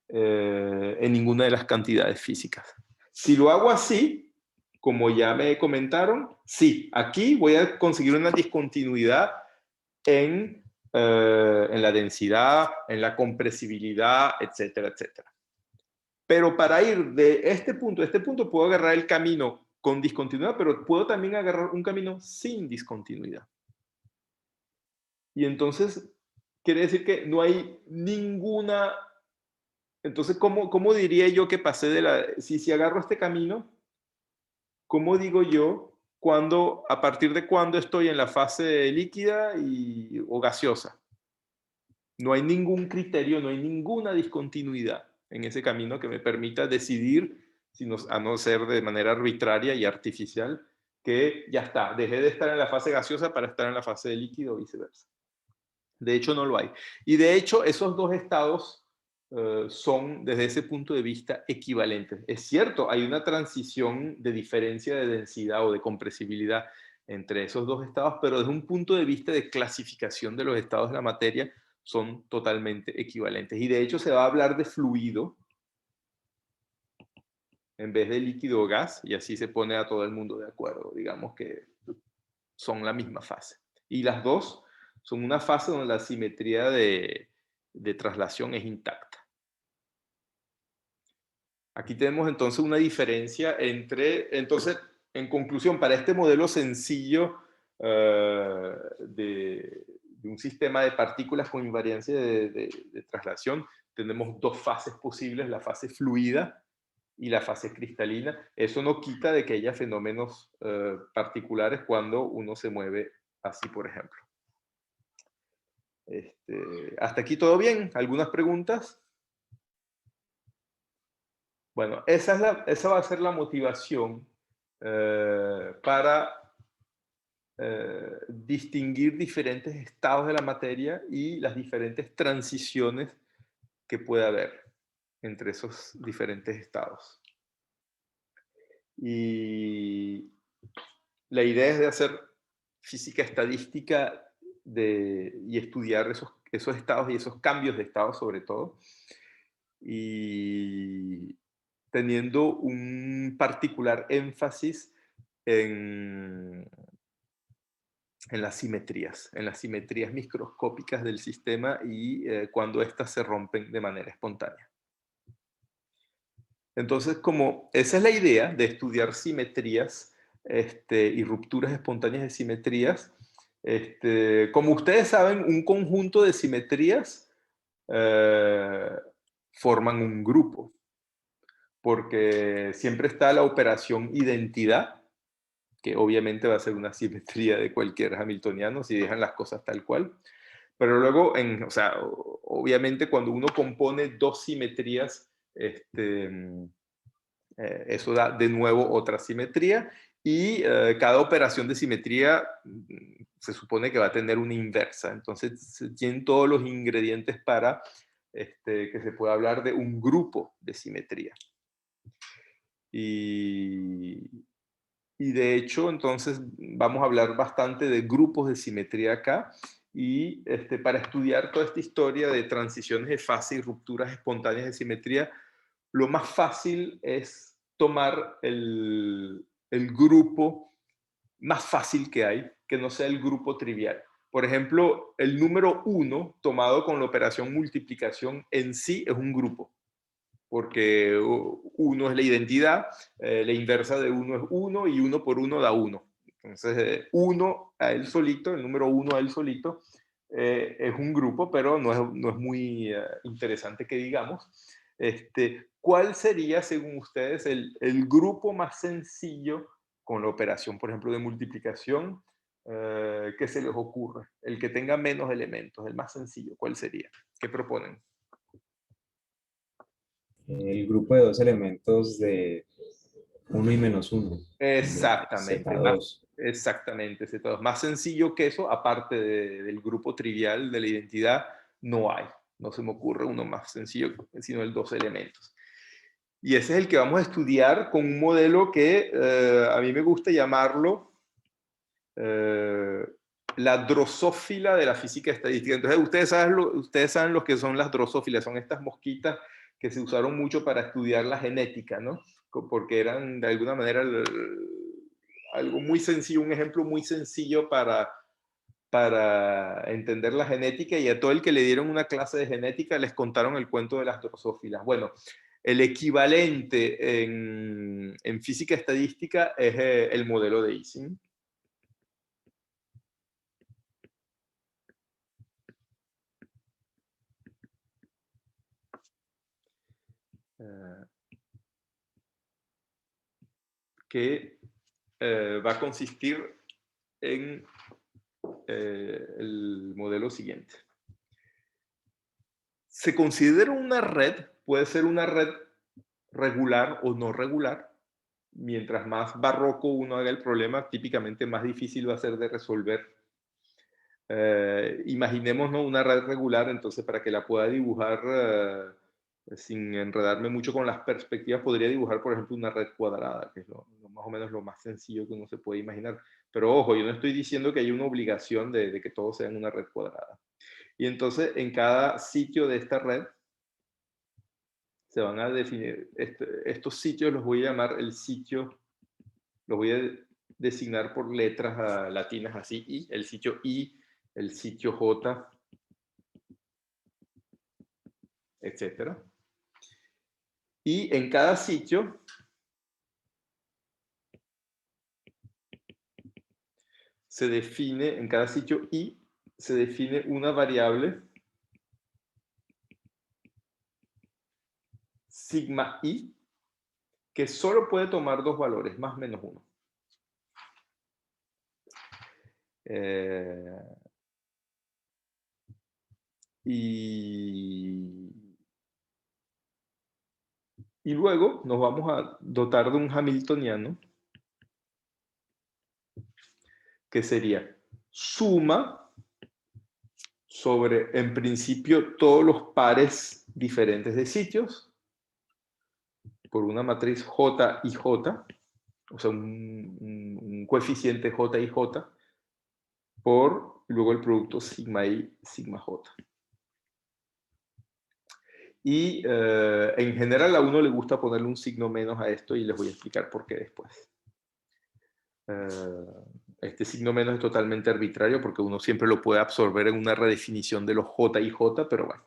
C: en ninguna de las cantidades físicas. Si lo hago así, como ya me comentaron, sí, aquí voy a conseguir una discontinuidad en la densidad, en la compresibilidad, etcétera, etcétera. Pero para ir de este punto a este punto puedo agarrar el camino con discontinuidad, pero puedo también agarrar un camino sin discontinuidad. Y entonces quiere decir que no hay ninguna... Entonces, ¿cómo diría yo que pasé de la... Si agarro este camino, ¿cómo digo yo a partir de cuándo estoy en la fase líquida o gaseosa? No hay ningún criterio, no hay ninguna discontinuidad en ese camino que me permita decidir, a no ser de manera arbitraria y artificial, que ya está, dejé de estar en la fase gaseosa para estar en la fase de líquido o viceversa. De hecho, no lo hay. Y de hecho, esos dos estados son, desde ese punto de vista, equivalentes. Es cierto, hay una transición de diferencia de densidad o de compresibilidad entre esos dos estados, pero desde un punto de vista de clasificación de los estados de la materia, son totalmente equivalentes. Y de hecho se va a hablar de fluido en vez de líquido o gas, y así se pone a todo el mundo de acuerdo. Digamos que son la misma fase. Y las dos son una fase donde la simetría de traslación es intacta. Aquí tenemos entonces una diferencia entonces, en conclusión, para este modelo sencillo de un sistema de partículas con invariancia de traslación, tenemos dos fases posibles, la fase fluida y la fase cristalina. Eso no quita de que haya fenómenos particulares cuando uno se mueve así, por ejemplo. Hasta aquí todo bien. ¿Algunas preguntas? Bueno, esa va a ser la motivación para distinguir diferentes estados de la materia y las diferentes transiciones que puede haber entre esos diferentes estados. Y la idea es de hacer física estadística y estudiar esos estados y esos cambios de estado sobre todo, y teniendo un particular énfasis en las simetrías microscópicas del sistema y cuando éstas se rompen de manera espontánea. Entonces, como esa es la idea de estudiar simetrías y rupturas espontáneas de simetrías, como ustedes saben, un conjunto de simetrías forman un grupo, porque siempre está la operación identidad, que obviamente va a ser una simetría de cualquier hamiltoniano si dejan las cosas tal cual. Pero luego, o sea, obviamente cuando uno compone dos simetrías, eso da de nuevo otra simetría, y cada operación de simetría se supone que va a tener una inversa. Entonces, se tienen todos los ingredientes para que se pueda hablar de un grupo de simetría. Y de hecho, entonces, vamos a hablar bastante de grupos de simetría acá, y para estudiar toda esta historia de transiciones de fase y rupturas espontáneas de simetría, lo más fácil es tomar el grupo más fácil que hay, que no sea el grupo trivial. Por ejemplo, el número 1 tomado con la operación multiplicación en sí es un grupo, porque 1 es la identidad, la inversa de 1 es 1 y 1 por 1 da 1. Entonces, 1 a él solito, el número 1 a él solito, es un grupo, pero no es muy interesante que digamos. ¿Cuál sería, según ustedes, el grupo más sencillo con la operación, por ejemplo, de multiplicación, que se les ocurre? El que tenga menos elementos, el más sencillo, ¿cuál sería? ¿Qué proponen?
H: El grupo de dos elementos de 1 y menos 1.
C: Exactamente.
H: Z2.
C: Exactamente, Z2. Más sencillo que eso, aparte del grupo trivial de la identidad, no hay. No se me ocurre uno más sencillo, sino el dos elementos. Y ese es el que vamos a estudiar con un modelo que a mí me gusta llamarlo la drosófila de la física estadística. Entonces, ustedes saben lo que son las drosófilas, son estas mosquitas que se usaron mucho para estudiar la genética, ¿no? Porque eran de alguna manera algo muy sencillo, un ejemplo muy sencillo para entender la genética, y a todo el que le dieron una clase de genética les contaron el cuento de las drosófilas. Bueno, el equivalente en física estadística es el modelo de Ising. Que va a consistir en el modelo siguiente. Se considera una red, puede ser una red regular o no regular. Mientras más barroco uno haga el problema, típicamente más difícil va a ser de resolver. Imaginémonos una red regular, entonces para que la pueda dibujar sin enredarme mucho con las perspectivas, podría dibujar, por ejemplo, una red cuadrada, que es más o menos lo más sencillo que uno se puede imaginar. Pero ojo, yo no estoy diciendo que hay una obligación de que todos sean una red cuadrada. Y entonces, en cada sitio de esta red, se van a definir, estos sitios los voy a llamar el sitio, los voy a designar por letras latinas así, I, el sitio I, el sitio J, etc. Y en cada sitio se define, en cada sitio I, se define una variable sigma I, que solo puede tomar dos valores, más menos 1. Y luego nos vamos a dotar de un hamiltoniano que sería suma sobre, en principio, todos los pares diferentes de sitios por una matriz J y J, o sea, un coeficiente J y J, por luego el producto sigma I, sigma J. Y en general a uno le gusta ponerle un signo menos a esto y les voy a explicar por qué después. Este signo menos es totalmente arbitrario porque uno siempre lo puede absorber en una redefinición de los J y J, pero bueno.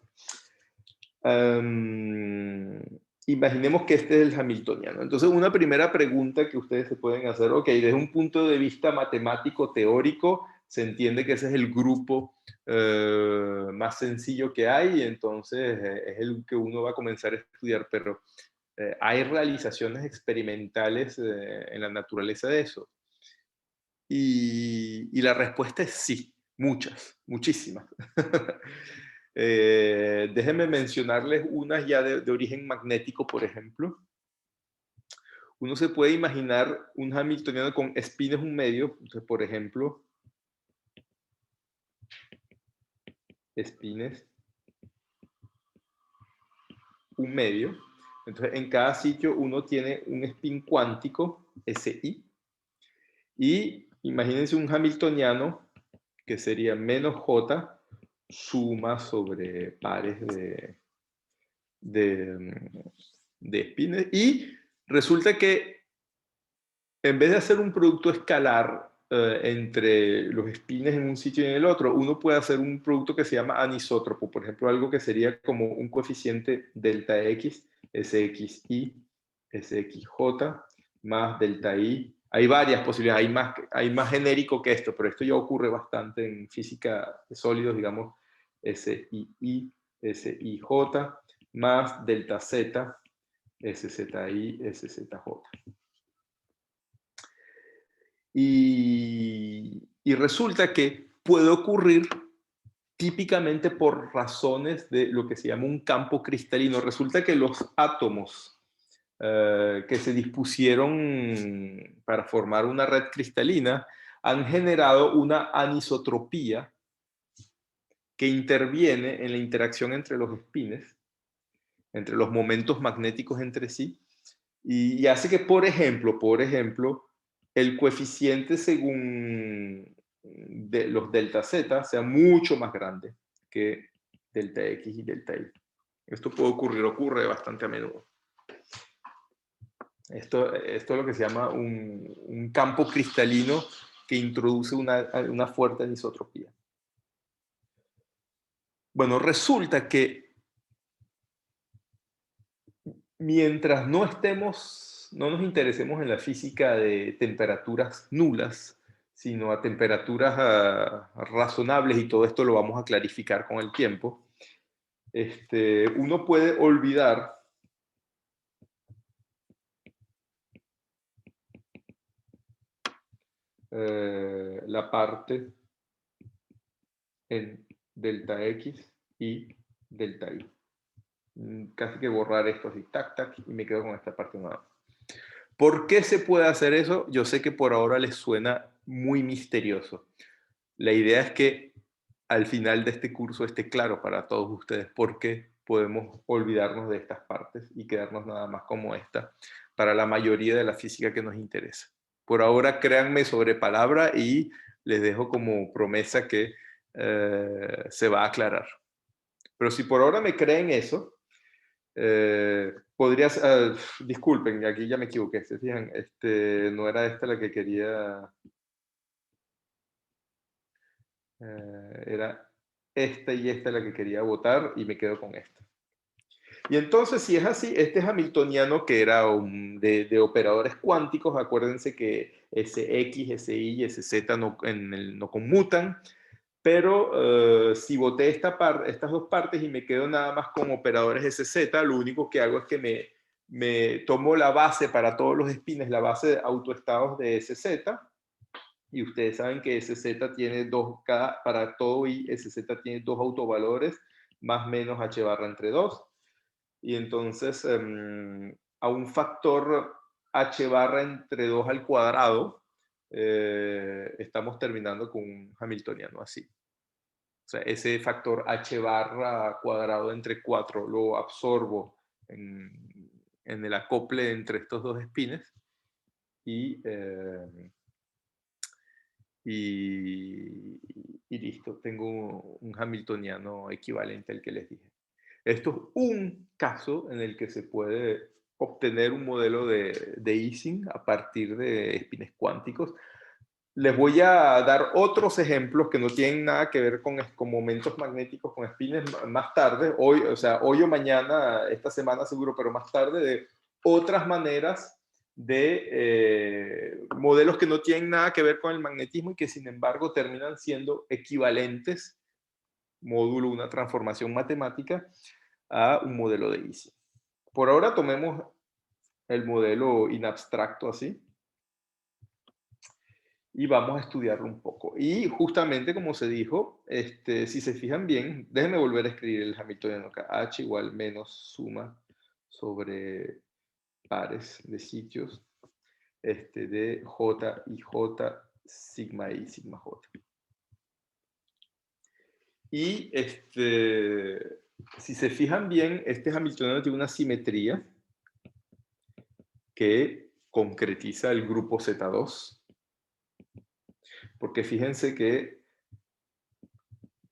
C: Imaginemos que este es el hamiltoniano. Entonces, una primera pregunta que ustedes se pueden hacer, ok, desde un punto de vista matemático teórico, se entiende que ese es el grupo más sencillo que hay, y entonces es el que uno va a comenzar a estudiar, pero hay realizaciones experimentales en la naturaleza de eso. Y la respuesta es sí, muchas, muchísimas. Déjenme mencionarles unas ya de origen magnético, por ejemplo. Uno se puede imaginar un hamiltoniano con espines un medio. Entonces, por ejemplo, espines un medio. Entonces, en cada sitio uno tiene un spin cuántico, SI. Y imagínense un hamiltoniano que sería menos J suma sobre pares de espines. Y resulta que en vez de hacer un producto escalar entre los espines en un sitio y en el otro, uno puede hacer un producto que se llama anisótropo, por ejemplo, algo que sería como un coeficiente delta X, SXI, SXJ, más delta I. Hay varias posibilidades, hay más genérico que esto, pero esto ya ocurre bastante en física de sólidos, digamos, SII, SIJ, más delta Z, SZI, SZJ. Y resulta que puede ocurrir típicamente por razones de lo que se llama un campo cristalino. Resulta que los átomos que se dispusieron para formar una red cristalina han generado una anisotropía que interviene en la interacción entre los espines, entre los momentos magnéticos entre sí, y hace que, por ejemplo, el coeficiente según los delta Z sea mucho más grande que delta X y delta Y. Esto puede ocurrir, ocurre bastante a menudo. Esto es lo que se llama un campo cristalino que introduce una fuerte anisotropía. Bueno, resulta que mientras no nos interesemos en la física de temperaturas nulas, sino a temperaturas razonables, y todo esto lo vamos a clarificar con el tiempo, uno puede olvidar la parte en delta X y delta Y. Casi que borrar esto así, tac, tac, y me quedo con esta parte nueva. ¿Por qué se puede hacer eso? Yo sé que por ahora les suena muy misterioso. La idea es que al final de este curso esté claro para todos ustedes por qué podemos olvidarnos de estas partes y quedarnos nada más como esta para la mayoría de la física que nos interesa. Por ahora, créanme sobre palabra y les dejo como promesa que se va a aclarar. Pero si por ahora me creen eso, podrías, disculpen, aquí ya me equivoqué, ¿se fijan? No era esta la que quería, era esta y esta la que quería votar y me quedo con esta. Y entonces, si es así, este hamiltoniano que era de operadores cuánticos, acuérdense que SX, SY y SZ no conmutan, pero si boté estas dos partes y me quedo nada más con operadores SZ, lo único que hago es que me tomo la base para todos los espines, la base de autoestados de SZ, y ustedes saben que SZ tiene para todo y SZ tiene dos autovalores más menos h barra entre 2. Y entonces a un factor h barra entre 2 al cuadrado, estamos terminando con un hamiltoniano así. O sea, ese factor h barra cuadrado entre 4 lo absorbo en el acople entre estos dos espines y listo, tengo un hamiltoniano equivalente al que les dije. Esto es un caso en el que se puede obtener un modelo de Ising a partir de espines cuánticos. Les voy a dar otros ejemplos que no tienen nada que ver con momentos magnéticos, con espines más tarde, hoy o mañana, esta semana seguro, pero más tarde, de otras maneras de modelos que no tienen nada que ver con el magnetismo y que sin embargo terminan siendo equivalentes, módulo una transformación matemática, a un modelo de Ising. Por ahora tomemos el modelo in abstracto así. Y vamos a estudiarlo un poco. Y justamente como se dijo, si se fijan bien, déjenme volver a escribir el hamiltoniano acá. H igual menos suma sobre pares de sitios de J y J, sigma I, sigma J. Y si se fijan bien, este hamiltoniano tiene una simetría que concretiza el grupo Z2. Porque fíjense que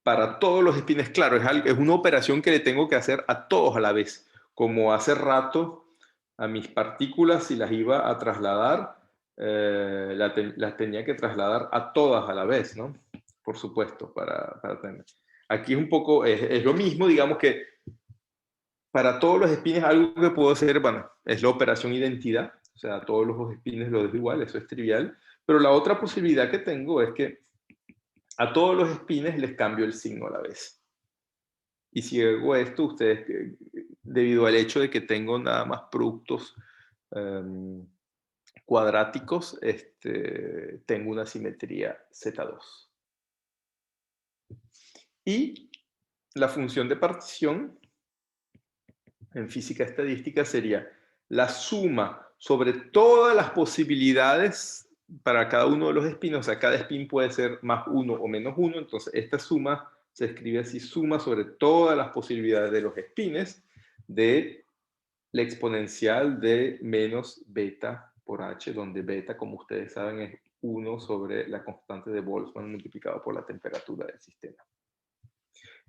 C: para todos los espines, claro, es una operación que le tengo que hacer a todos a la vez. Como hace rato a mis partículas, si las iba a trasladar, las tenía que trasladar a todas a la vez, ¿no? Por supuesto, para tener. Aquí es un poco, es lo mismo, digamos que para todos los espines algo que puedo hacer, bueno, es la operación identidad. O sea, a todos los espines lo dejo igual, eso es trivial. Pero la otra posibilidad que tengo es que a todos los espines les cambio el signo a la vez. Y si hago esto, ustedes, debido al hecho de que tengo nada más productos cuadráticos, tengo una simetría Z2. Y la función de partición en física estadística sería la suma sobre todas las posibilidades para cada uno de los espines. O sea, cada espín puede ser más 1 o menos 1, entonces esta suma se escribe así: suma sobre todas las posibilidades de los espines de la exponencial de menos beta por h, donde beta, como ustedes saben, es 1 sobre la constante de Boltzmann multiplicado por la temperatura del sistema.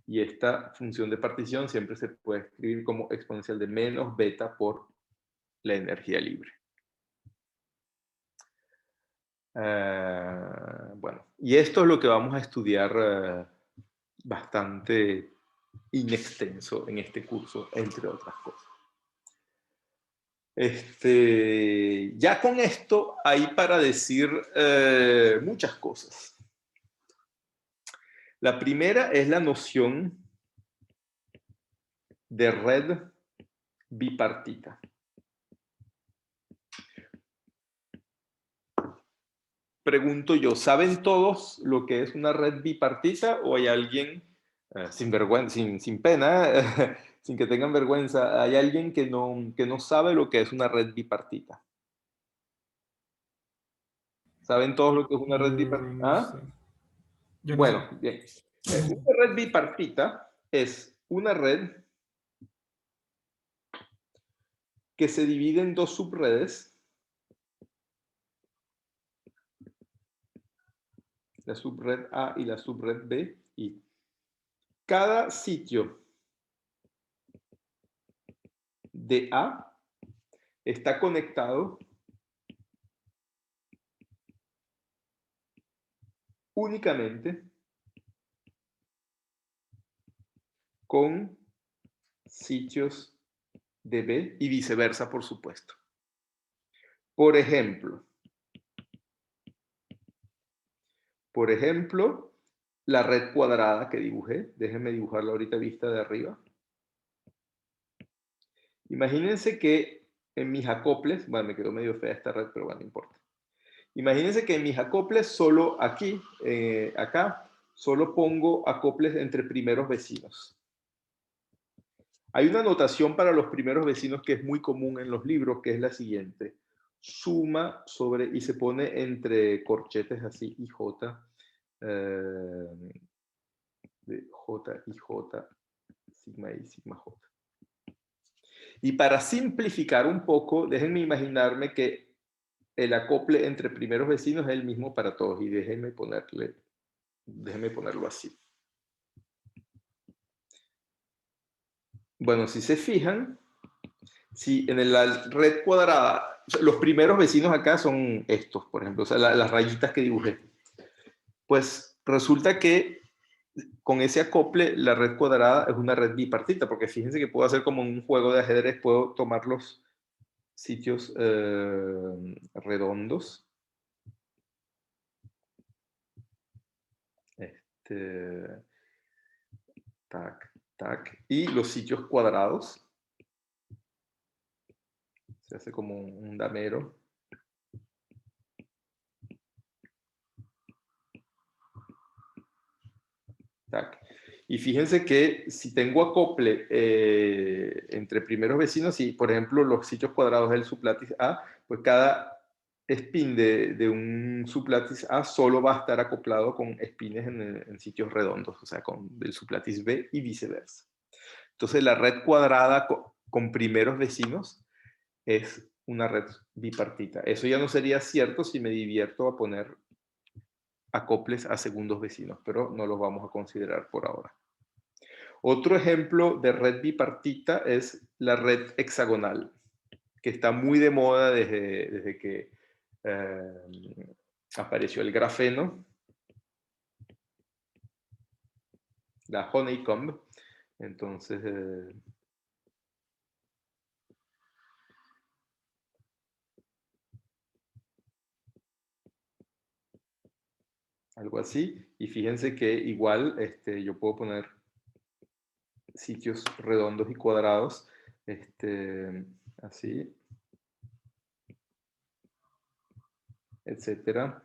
C: Y esta función de partición siempre se puede escribir como exponencial de menos beta por la energía libre. Bueno, y esto es lo que vamos a estudiar bastante inextenso en este curso, entre otras cosas. Ya con esto hay para decir muchas cosas. La primera es la noción de red bipartita. Pregunto yo, ¿saben todos lo que es una red bipartita o hay alguien, sin vergüenza, sin pena, sin que tengan vergüenza, hay alguien que no sabe lo que es una red bipartita? ¿Saben todos lo que es una red bipartita?
F: No
C: ¿Ah?
F: sé. Yo no
C: Bueno,
F: sé.
C: bien. Una red bipartita es una red que se divide en dos subredes. La subred A y la subred B, y cada sitio de A está conectado únicamente con sitios de B y viceversa, por supuesto. Por ejemplo, la red cuadrada que dibujé. Déjenme dibujarla ahorita vista de arriba. Imagínense que en mis acoples, bueno, me quedó medio fea esta red, pero bueno, no importa. Imagínense que en mis acoples solo aquí, acá, solo pongo acoples entre primeros vecinos. Hay una notación para los primeros vecinos que es muy común en los libros, que es la siguiente. Suma sobre, y se pone entre corchetes así, IJ, de J y J, sigma I, sigma J. Y para simplificar un poco, déjenme imaginarme que el acople entre primeros vecinos es el mismo para todos, y déjenme ponerlo así. Bueno, si se fijan, si en la red cuadrada, o sea, los primeros vecinos acá son estos, por ejemplo, o sea, las rayitas que dibujé. Pues resulta que con ese acople, la red cuadrada es una red bipartita, porque fíjense que puedo hacer como un juego de ajedrez, puedo tomar los sitios redondos. Tac, tac. Y los sitios cuadrados. Se hace como un damero. Tac. Y fíjense que si tengo acople entre primeros vecinos, y por ejemplo los sitios cuadrados del sublatis A, pues cada spin de un sublatis A solo va a estar acoplado con spines en sitios redondos, o sea, del sublatis B y viceversa. Entonces la red cuadrada con primeros vecinos es una red bipartita. Eso ya no sería cierto si me divierto a poner acoples a segundos vecinos, pero no los vamos a considerar por ahora. Otro ejemplo de red bipartita es la red hexagonal, que está muy de moda desde que apareció el grafeno, la honeycomb. Entonces, algo así. Y fíjense que igual yo puedo poner sitios redondos y cuadrados, así, etcétera.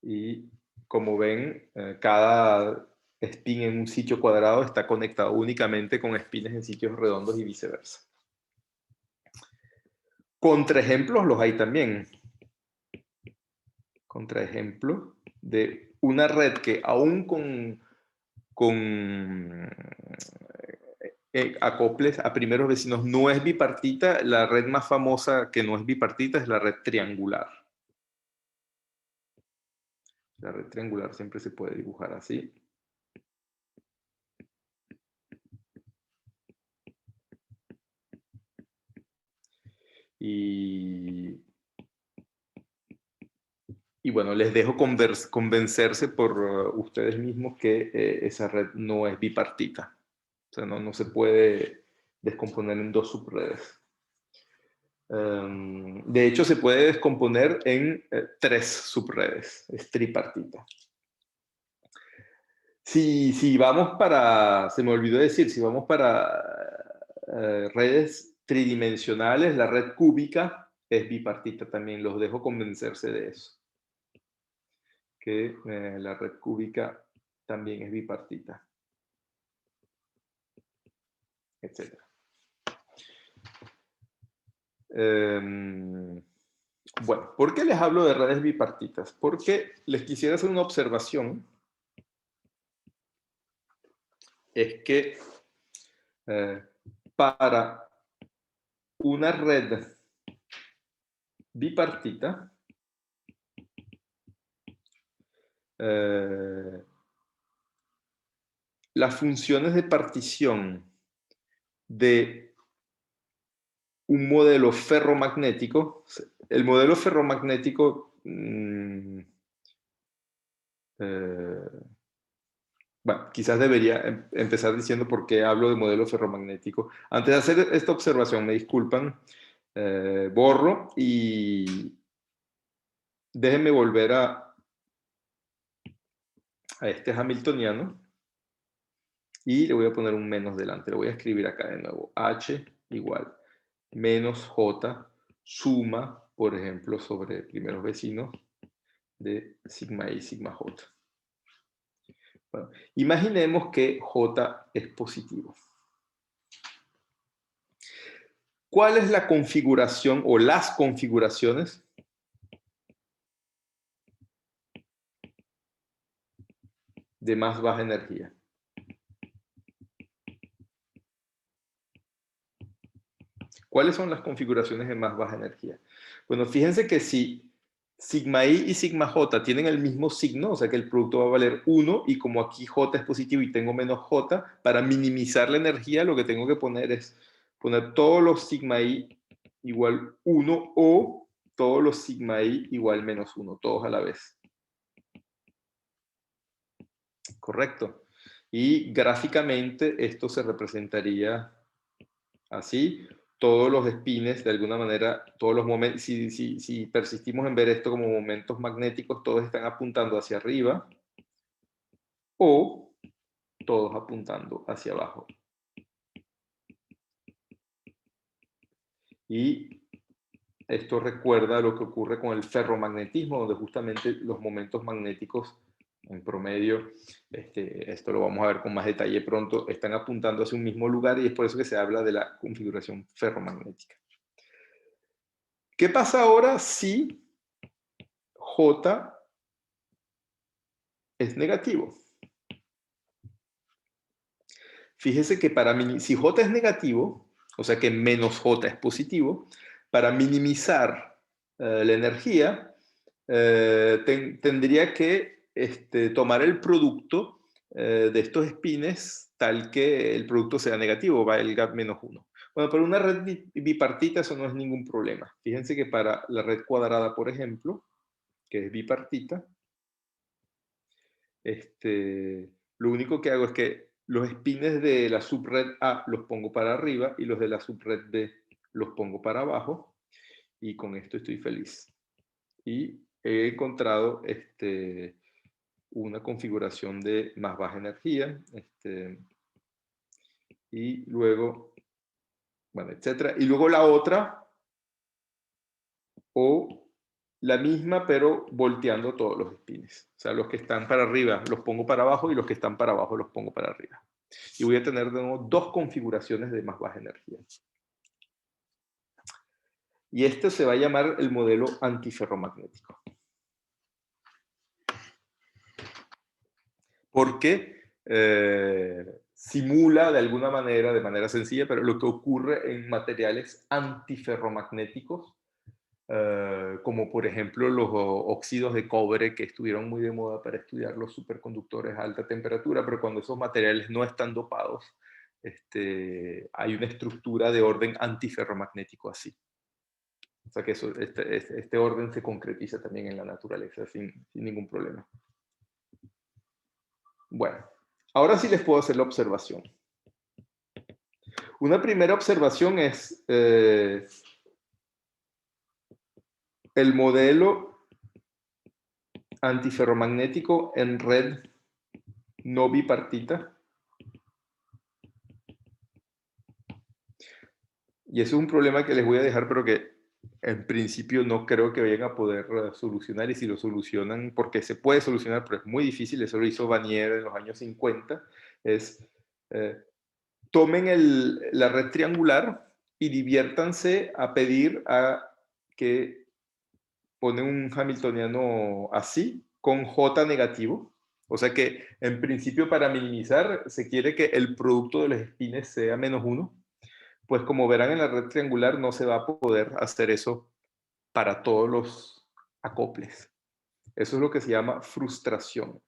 C: Y como ven, cada spin en un sitio cuadrado está conectado únicamente con spines en sitios redondos y viceversa. Contraejemplos los hay también. Contraejemplos de una red que aún con acoples a primeros vecinos no es bipartita. La red más famosa que no es bipartita es la red triangular. La red triangular siempre se puede dibujar así. Y bueno, les dejo convencerse por ustedes mismos que esa red no es bipartita. O sea, no se puede descomponer en dos subredes. De hecho, se puede descomponer en 3 subredes. Es tripartita. Si vamos para, se me olvidó decir, si vamos para redes tridimensionales, la red cúbica es bipartita también. Los dejo convencerse de eso. Que la red cúbica también es bipartita, etc. Bueno, ¿por qué les hablo de redes bipartitas? Porque les quisiera hacer una observación. Es que para una red bipartita, las funciones de partición de un modelo ferromagnético, el modelo ferromagnético, bueno, quizás debería empezar diciendo por qué hablo de modelo ferromagnético. Antes de hacer esta observación, me disculpan, borro y déjenme volver a este hamiltoniano y le voy a poner un menos delante. Lo voy a escribir acá de nuevo. H igual menos J suma, por ejemplo, sobre primeros vecinos de sigma I, sigma J. Bueno, imaginemos que J es positivo. ¿Cuál es la configuración o las configuraciones de más baja energía? ¿Cuáles son las configuraciones de más baja energía? Bueno, fíjense que si sigma I y sigma J tienen el mismo signo, o sea que el producto va a valer 1, y como aquí J es positivo y tengo menos J, para minimizar la energía lo que tengo que poner es poner todos los sigma I igual 1 o todos los sigma I igual menos 1, todos a la vez. Correcto. Y gráficamente esto se representaría así. Todos los espines, de alguna manera, todos los momentos, si persistimos en ver esto como momentos magnéticos, todos están apuntando hacia arriba o todos apuntando hacia abajo. Y esto recuerda lo que ocurre con el ferromagnetismo, donde justamente los momentos magnéticos en promedio, esto lo vamos a ver con más detalle pronto, están apuntando hacia un mismo lugar, y es por eso que se habla de la configuración ferromagnética. ¿Qué pasa ahora si J es negativo? Fíjese que si J es negativo, o sea que menos J es positivo, para minimizar la energía, tendría que tomar el producto de estos espines tal que el producto sea negativo, valga menos 1. Bueno, para una red bipartita eso no es ningún problema. Fíjense que para la red cuadrada, por ejemplo, que es bipartita, lo único que hago es que los espines de la subred A los pongo para arriba y los de la subred B los pongo para abajo, y con esto estoy feliz. Y he encontrado una configuración de más baja energía, y luego, bueno, etcétera. Y luego la otra, o la misma, pero volteando todos los espines. O sea, los que están para arriba los pongo para abajo y los que están para abajo los pongo para arriba. Y voy a tener de nuevo dos configuraciones de más baja energía. Y este se va a llamar el modelo antiferromagnético. Porque simula de alguna manera, de manera sencilla, pero lo que ocurre en materiales antiferromagnéticos, como por ejemplo los óxidos de cobre, que estuvieron muy de moda para estudiar los superconductores a alta temperatura, pero cuando esos materiales no están dopados, hay una estructura de orden antiferromagnético así. O sea que este orden se concretiza también en la naturaleza sin ningún problema. Bueno, ahora sí les puedo hacer la observación. Una primera observación es el modelo antiferromagnético en red no bipartita. Y eso es un problema que les voy a dejar, pero que en principio no creo que vayan a poder solucionar, y si lo solucionan, porque se puede solucionar, pero es muy difícil, eso lo hizo Vanier en los años 50, es tomen la red triangular y diviértanse a pedir a que ponen un hamiltoniano así, con J negativo. O sea que en principio para minimizar se quiere que el producto de los espines sea menos 1. Pues como verán en la red triangular no se va a poder hacer eso para todos los acoples. Eso es lo que se llama frustración.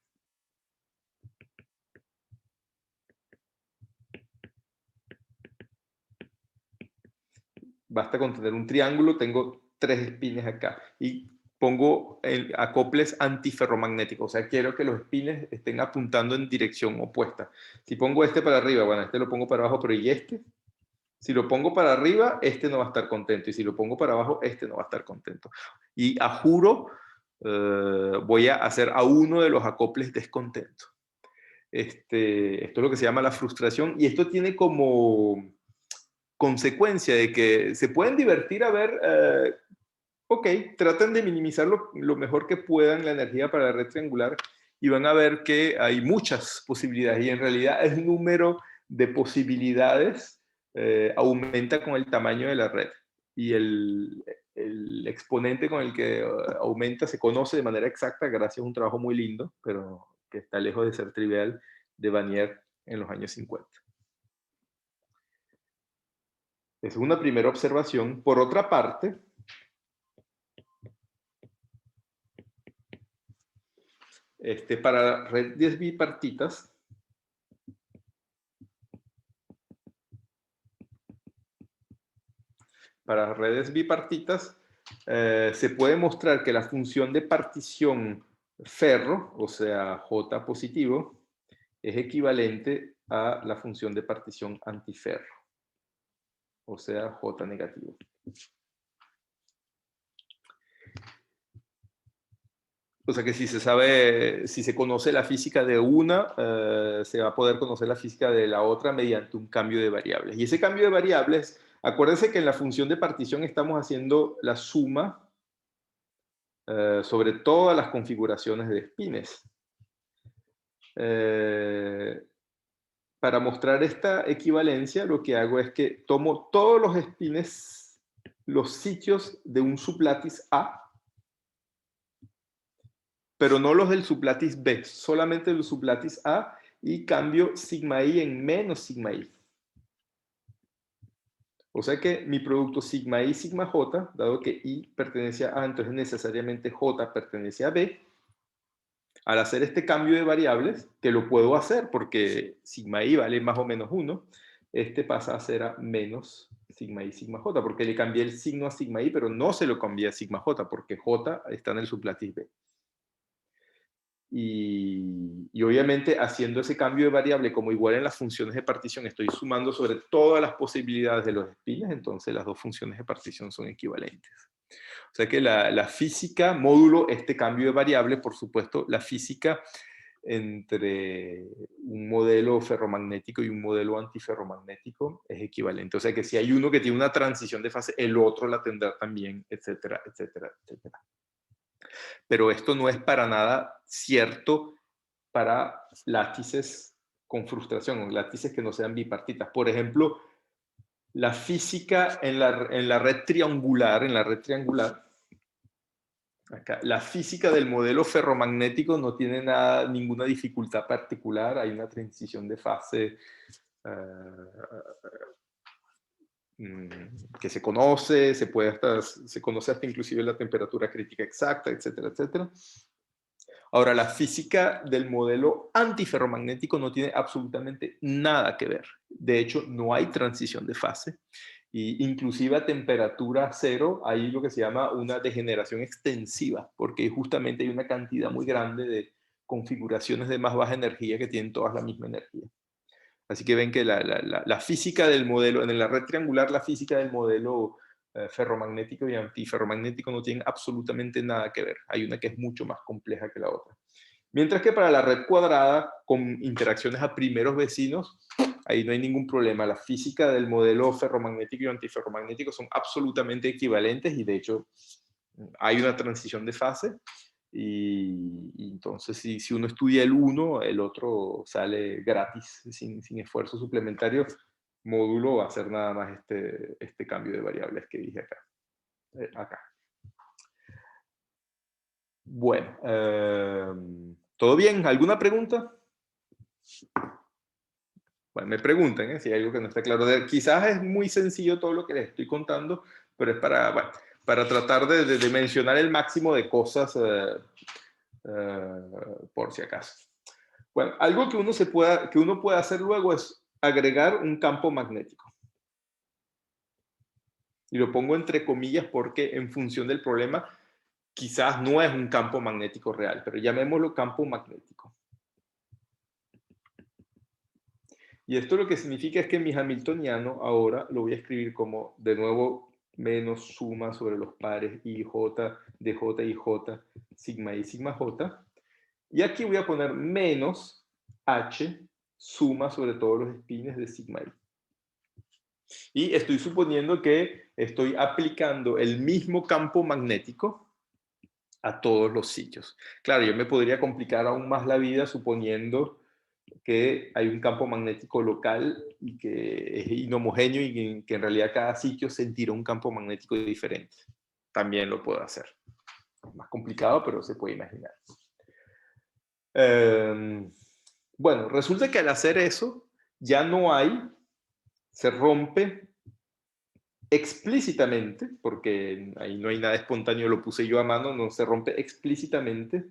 C: Basta con tener un triángulo, tengo 3 espines acá y pongo acoples antiferromagnéticos, o sea, quiero que los espines estén apuntando en dirección opuesta. Si pongo este para arriba, bueno, este lo pongo para abajo, pero ¿y este? Si lo pongo para arriba, este no va a estar contento, y si lo pongo para abajo, este no va a estar contento. Y a juro, voy a hacer a uno de los acoples descontento. Esto es lo que se llama la frustración, y esto tiene como consecuencia de que se pueden divertir a ver, ok, traten de minimizar lo mejor que puedan la energía para la red triangular, y van a ver que hay muchas posibilidades, y en realidad el número de posibilidades aumenta con el tamaño de la red. Y el exponente con el que aumenta se conoce de manera exacta gracias a un trabajo muy lindo, pero que está lejos de ser trivial, de Vanier en los años 50. Esa es una primera observación. Por otra parte, para redes bipartitas, se puede mostrar que la función de partición ferro, o sea, J positivo, es equivalente a la función de partición antiferro, o sea, J negativo. O sea que si se conoce la física de una, se va a poder conocer la física de la otra mediante un cambio de variables. Y ese cambio de variables, acuérdense que en la función de partición estamos haciendo la suma sobre todas las configuraciones de espines. Para mostrar esta equivalencia, lo que hago es que tomo todos los espines, los sitios de un sublátice A, pero no los del sublátice B, solamente el sublátice A, y cambio sigma i en menos sigma i. O sea que mi producto sigma i, sigma j, dado que i pertenece a A, entonces necesariamente j pertenece a B. Al hacer este cambio de variables, que lo puedo hacer porque sigma i vale más o menos 1, pasa a ser a menos sigma i, sigma j, porque le cambié el signo a sigma i, pero no se lo cambié a sigma j, porque j está en el sublátice B. Y obviamente haciendo ese cambio de variable, como igual en las funciones de partición estoy sumando sobre todas las posibilidades de los espines, entonces las dos funciones de partición son equivalentes. O sea que la física, módulo este cambio de variable, por supuesto, la física entre un modelo ferromagnético y un modelo antiferromagnético es equivalente. O sea que si hay uno que tiene una transición de fase, el otro la tendrá también, etcétera, etcétera, etcétera. Pero esto no es para nada cierto para látices con frustración, o látices que no sean bipartitas. Por ejemplo, la física en la red triangular, acá, la física del modelo ferromagnético no tiene ninguna dificultad particular, hay una transición de fase que se conoce, se conoce hasta inclusive la temperatura crítica exacta, etcétera, etcétera. Ahora, la física del modelo antiferromagnético no tiene absolutamente nada que ver. De hecho, no hay transición de fase. Y inclusive a temperatura cero hay lo que se llama una degeneración extensiva, porque justamente hay una cantidad muy grande de configuraciones de más baja energía que tienen todas la misma energía. Así que ven que la física del modelo, en la red triangular, la física del modelo ferromagnético y antiferromagnético no tienen absolutamente nada que ver. Hay una que es mucho más compleja que la otra. Mientras que para la red cuadrada, con interacciones a primeros vecinos, ahí no hay ningún problema. La física del modelo ferromagnético y antiferromagnético son absolutamente equivalentes y de hecho hay una transición de fase. Y entonces si uno estudia el uno, el otro sale gratis, sin esfuerzo suplementario. Módulo va a ser nada más este cambio de variables que dije acá. Bueno, ¿todo bien? ¿Alguna pregunta? Bueno, me preguntan si hay algo que no está claro. Quizás es muy sencillo todo lo que les estoy contando, pero es para tratar de mencionar el máximo de cosas por si acaso. Bueno, algo que uno puede hacer luego es agregar un campo magnético. Y lo pongo entre comillas porque en función del problema quizás no es un campo magnético real, pero llamémoslo campo magnético. Y esto lo que significa es que mi hamiltoniano ahora lo voy a escribir como, de nuevo, menos suma sobre los pares IJ, DJ y J, sigma I, sigma J. Y aquí voy a poner menos H, suma sobre todos los espines de sigma I. Y estoy suponiendo que estoy aplicando el mismo campo magnético a todos los sitios. Claro, yo me podría complicar aún más la vida suponiendo que hay un campo magnético local y que es inhomogéneo y que en realidad cada sitio sentirá un campo magnético diferente. También lo puedo hacer. Es más complicado, pero se puede imaginar. Bueno, resulta que al hacer eso, ya no hay, se rompe explícitamente, porque ahí no hay nada espontáneo, lo puse yo a mano, no se rompe explícitamente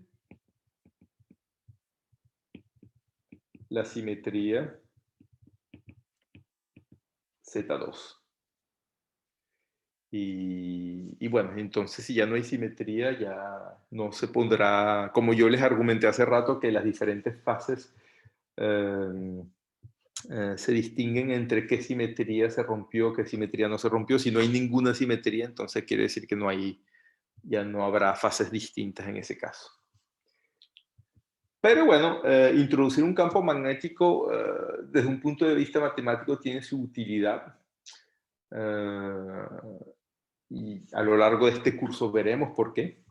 C: la simetría Z2. Y bueno, entonces si ya no hay simetría, ya no se pondrá, como yo les argumenté hace rato, que las diferentes fases se distinguen entre qué simetría se rompió, qué simetría no se rompió. Si no hay ninguna simetría, entonces quiere decir que no hay, ya no habrá fases distintas en ese caso. Pero bueno, introducir un campo magnético desde un punto de vista matemático tiene su utilidad. Y a lo largo de este curso veremos por qué.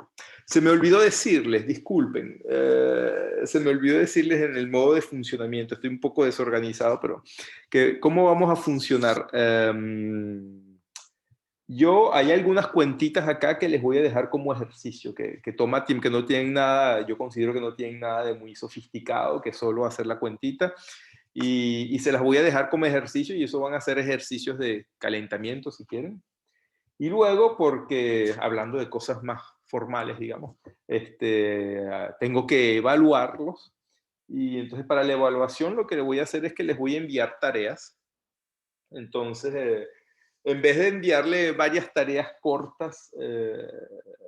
C: Se me olvidó decirles, disculpen, se me olvidó decirles en el modo de funcionamiento, estoy un poco desorganizado, pero ¿cómo vamos a funcionar? Hay algunas cuentitas acá que les voy a dejar como ejercicio, que toma tiempo, que no tienen nada, yo considero que no tienen nada de muy sofisticado, que solo hacer la cuentita, y se las voy a dejar como ejercicio, y eso van a ser ejercicios de calentamiento, si quieren. Y luego, porque hablando de cosas más formales, digamos, tengo que evaluarlos, y entonces para la evaluación lo que le voy a hacer es que les voy a enviar tareas. Entonces, en vez de enviarle varias tareas cortas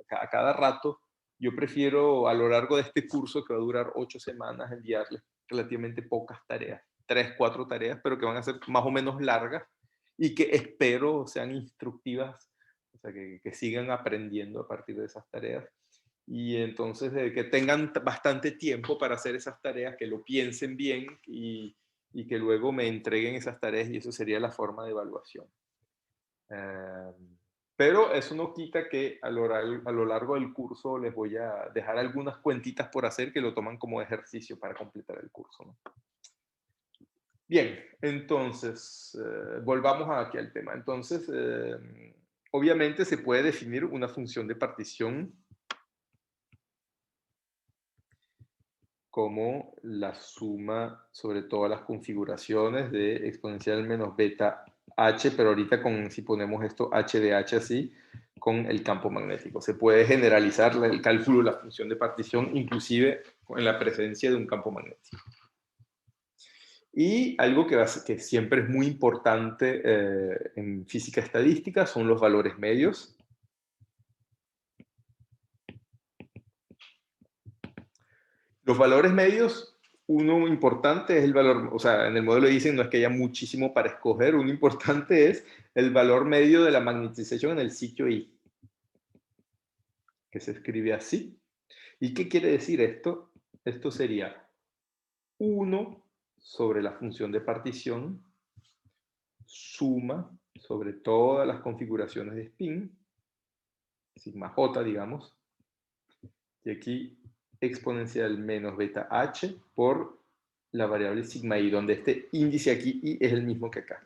C: a cada rato, yo prefiero a lo largo de este curso, que va a durar 8 semanas, enviarles relativamente pocas tareas, 3, 4 tareas, pero que van a ser más o menos largas y que espero sean instructivas, o sea, que sigan aprendiendo a partir de esas tareas. Y entonces que tengan bastante tiempo para hacer esas tareas, que lo piensen bien y que luego me entreguen esas tareas, y eso sería la forma de evaluación. Pero eso no quita que a lo largo del curso les voy a dejar algunas cuentitas por hacer que lo toman como ejercicio para completar el curso, ¿no? Bien, entonces, volvamos aquí al tema. Entonces, obviamente se puede definir una función de partición como la suma sobre todas las configuraciones de exponencial menos beta h, pero ahorita si ponemos esto h de h así, con el campo magnético. Se puede generalizar el cálculo de la función de partición, inclusive en la presencia de un campo magnético. Y algo que siempre es muy importante en física estadística son los valores medios. Los valores medios, uno importante es el valor, o sea, en el modelo dicen no es que haya muchísimo para escoger, uno importante es el valor medio de la magnetización en el sitio I, que se escribe así. ¿Y qué quiere decir esto? Esto sería 1 sobre la función de partición, suma sobre todas las configuraciones de spin, sigma j, digamos, y aquí exponencial menos beta h por la variable sigma i, donde este índice aquí i es el mismo que acá.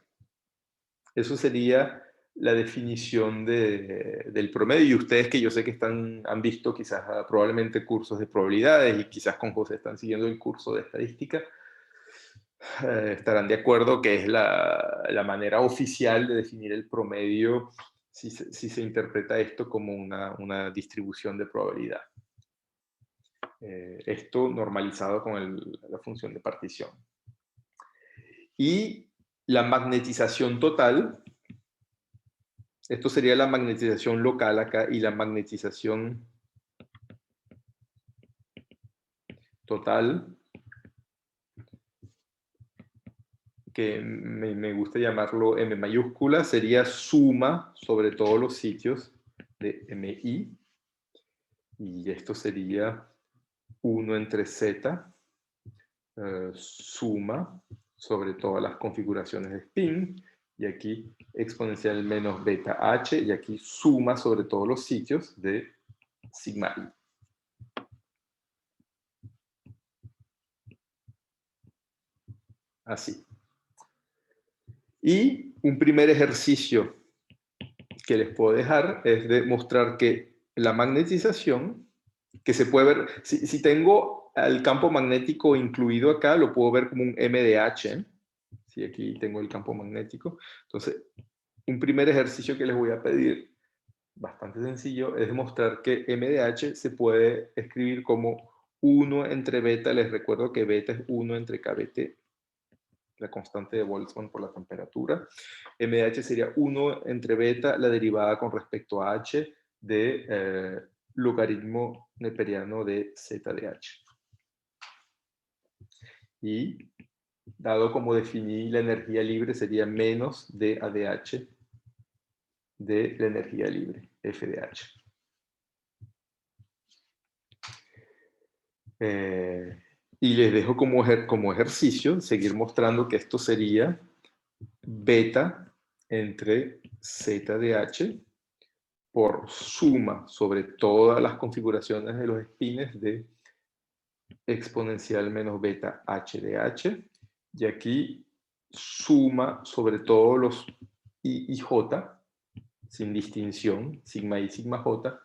C: Eso sería la definición del promedio, y ustedes, que yo sé que han visto quizás probablemente cursos de probabilidades, y quizás con José están siguiendo el curso de estadística, estarán de acuerdo que es la manera oficial de definir el promedio si se interpreta esto como una distribución de probabilidad. Esto normalizado con la función de partición. Y la magnetización total, esto sería la magnetización local acá, y la magnetización total, que me gusta llamarlo M mayúscula, sería suma sobre todos los sitios de MI, y esto sería 1 entre Z, suma sobre todas las configuraciones de spin, y aquí exponencial menos beta h, y aquí suma sobre todos los sitios de sigma i. Así. Y un primer ejercicio que les puedo dejar es demostrar que la magnetización, que se puede ver, si tengo el campo magnético incluido acá, lo puedo ver como un MDH. Si aquí tengo el campo magnético. Entonces, un primer ejercicio que les voy a pedir, bastante sencillo, es demostrar que MDH se puede escribir como 1 entre beta. Les recuerdo que beta es 1 entre kBT, la constante de Boltzmann por la temperatura. MDH sería 1 entre beta, la derivada con respecto a h de logaritmo neperiano de z de h. Y dado como definí la energía libre, sería menos d a dh de la energía libre, f de h. Y les dejo como ejercicio seguir mostrando que esto sería beta entre z de h por suma sobre todas las configuraciones de los espines de exponencial menos beta h de h. Y aquí suma sobre todos los i y j, sin distinción, sigma i, sigma j,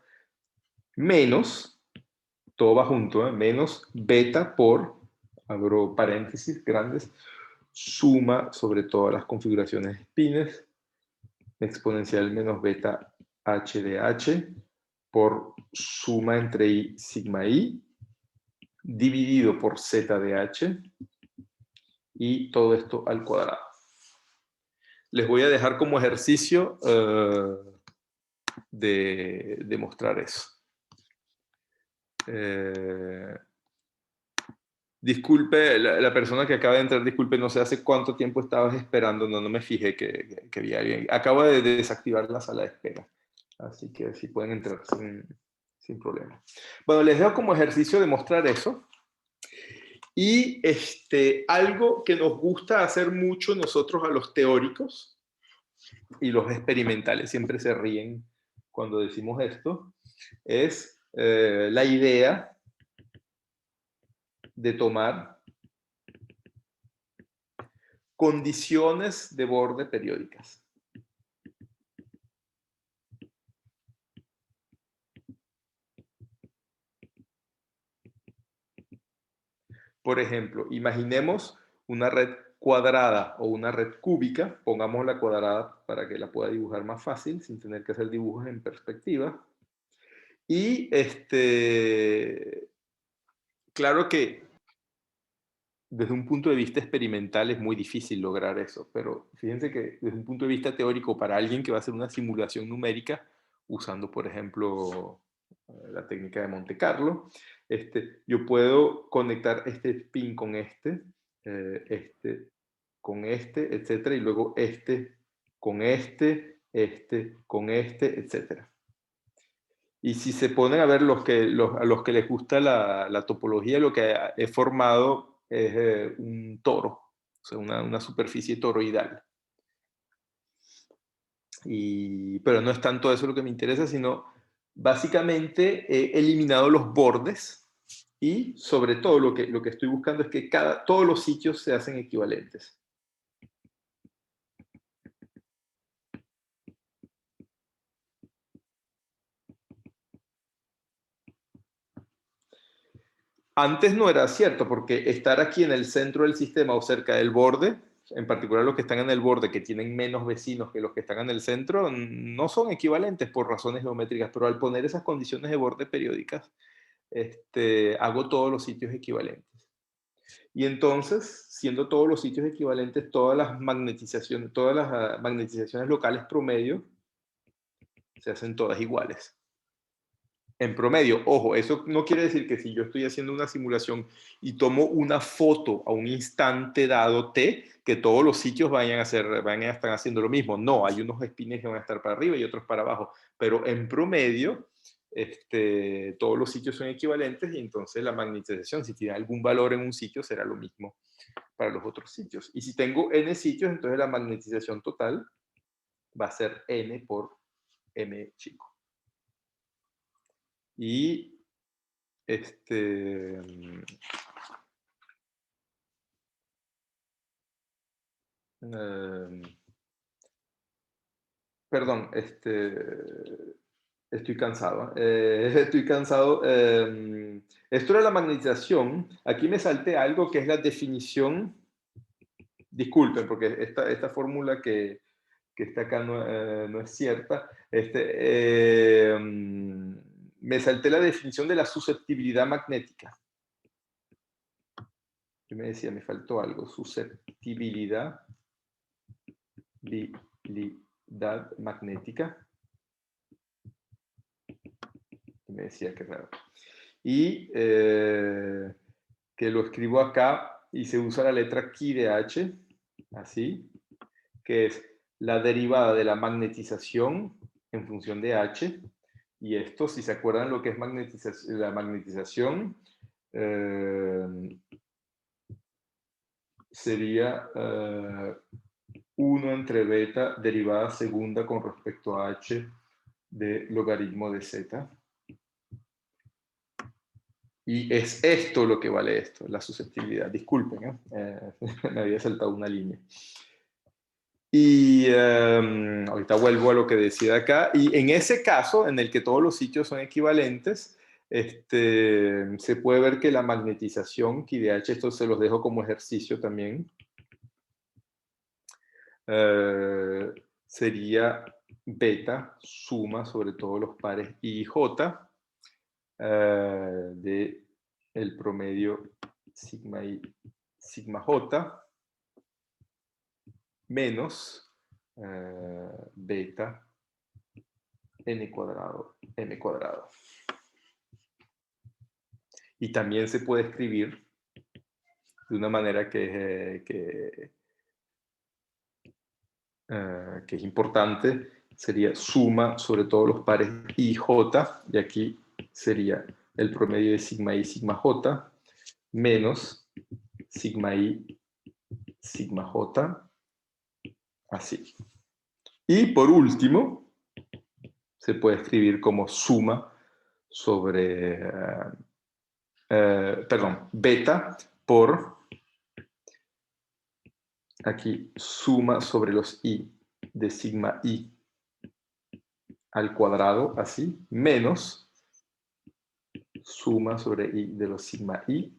C: menos, todo va junto, menos beta por, abro paréntesis grandes, suma sobre todas las configuraciones de espines, exponencial menos beta h de h, por suma entre i, sigma i, dividido por z de h, y todo esto al cuadrado. Les voy a dejar como ejercicio de demostrar eso. Disculpe, la persona que acaba de entrar, disculpe, no sé hace cuánto tiempo estabas esperando, no me fijé que había alguien. Acabo de desactivar la sala de espera, así que sí pueden entrar sin problema. Bueno, les dejo como ejercicio demostrar eso. Y algo que nos gusta hacer mucho nosotros a los teóricos y los experimentales, siempre se ríen cuando decimos esto, es la idea de tomar condiciones de borde periódicas. Por ejemplo, imaginemos una red cuadrada o una red cúbica, pongamos la cuadrada para que la pueda dibujar más fácil, sin tener que hacer dibujos en perspectiva. Y claro que desde un punto de vista experimental es muy difícil lograr eso, pero fíjense que desde un punto de vista teórico, para alguien que va a hacer una simulación numérica, usando, por ejemplo, la técnica de Monte Carlo, yo puedo conectar este spin con con etcétera, y luego con con etcétera. Y si se ponen a ver a los que les gusta la topología, lo que he formado es un toro, o sea, una superficie toroidal. Pero no es tanto eso lo que me interesa, sino básicamente he eliminado los bordes y sobre todo lo que estoy buscando es que todos los sitios se hacen equivalentes. Antes no era cierto, porque estar aquí en el centro del sistema o cerca del borde, en particular los que están en el borde, que tienen menos vecinos que los que están en el centro, no son equivalentes por razones geométricas, pero al poner esas condiciones de borde periódicas, hago todos los sitios equivalentes. Y entonces, siendo todos los sitios equivalentes, todas las magnetizaciones locales promedio se hacen todas iguales. En promedio, ojo, eso no quiere decir que si yo estoy haciendo una simulación y tomo una foto a un instante dado t, que todos los sitios vayan a estar haciendo lo mismo. No, hay unos espines que van a estar para arriba y otros para abajo, pero en promedio todos los sitios son equivalentes y entonces la magnetización, si tiene algún valor en un sitio, será lo mismo para los otros sitios. Y si tengo n sitios, entonces la magnetización total va a ser n por m chico. Y Perdón, estoy cansado. Estoy cansado. Esto era la magnetización. Aquí me salté algo que es la definición. Disculpen, porque esta fórmula que está acá no es cierta. Me salté la definición de la susceptibilidad magnética. Yo me decía, me faltó algo. Susceptibilidad magnética. Me decía que raro. Y que lo escribo acá y se usa la letra Ki de H, así, que es la derivada de la magnetización en función de H. Y esto, si se acuerdan lo que es la magnetización, sería 1 entre beta derivada segunda con respecto a H de logaritmo de Z. Y es esto lo que vale esto, la susceptibilidad. Disculpen, me había saltado una línea. Y ahorita vuelvo a lo que decía acá. Y en ese caso, en el que todos los sitios son equivalentes, se puede ver que la magnetización, Ki de H, esto se los dejo como ejercicio también, sería beta, suma sobre todos los pares I y J, de el promedio sigma I, sigma J, menos beta n cuadrado, m cuadrado. Y también se puede escribir de una manera que es importante, sería suma sobre todos los pares I y J, y aquí sería el promedio de sigma I, sigma J, menos sigma I, sigma J, así. Y por último, se puede escribir como suma sobre, perdón, beta por, aquí, suma sobre los I de sigma I al cuadrado, así, menos suma sobre I de los sigma I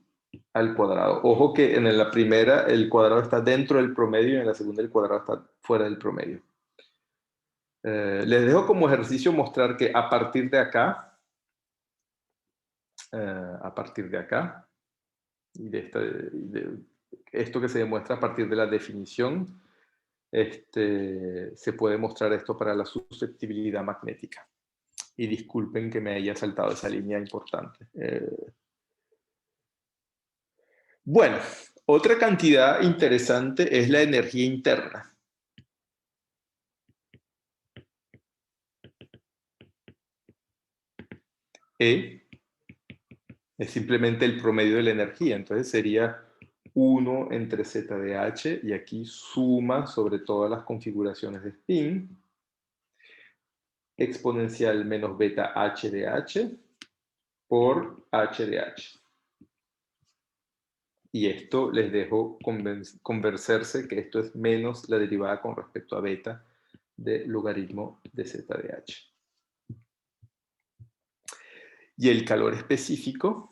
C: al cuadrado. Ojo que en la primera el cuadrado está dentro del promedio y en la segunda el cuadrado está fuera del promedio. Les dejo como ejercicio mostrar que a partir de acá, y de esto que se demuestra a partir de la definición, se puede mostrar esto para la susceptibilidad magnética. Y disculpen que me haya saltado esa línea importante. Bueno, otra cantidad interesante es la energía interna. E es simplemente el promedio de la energía, entonces sería 1 entre Z de H, y aquí suma sobre todas las configuraciones de spin, exponencial menos beta H de H por H de H. Y esto les dejo convencerse que esto es menos la derivada con respecto a beta de logaritmo de Z de H. Y el calor específico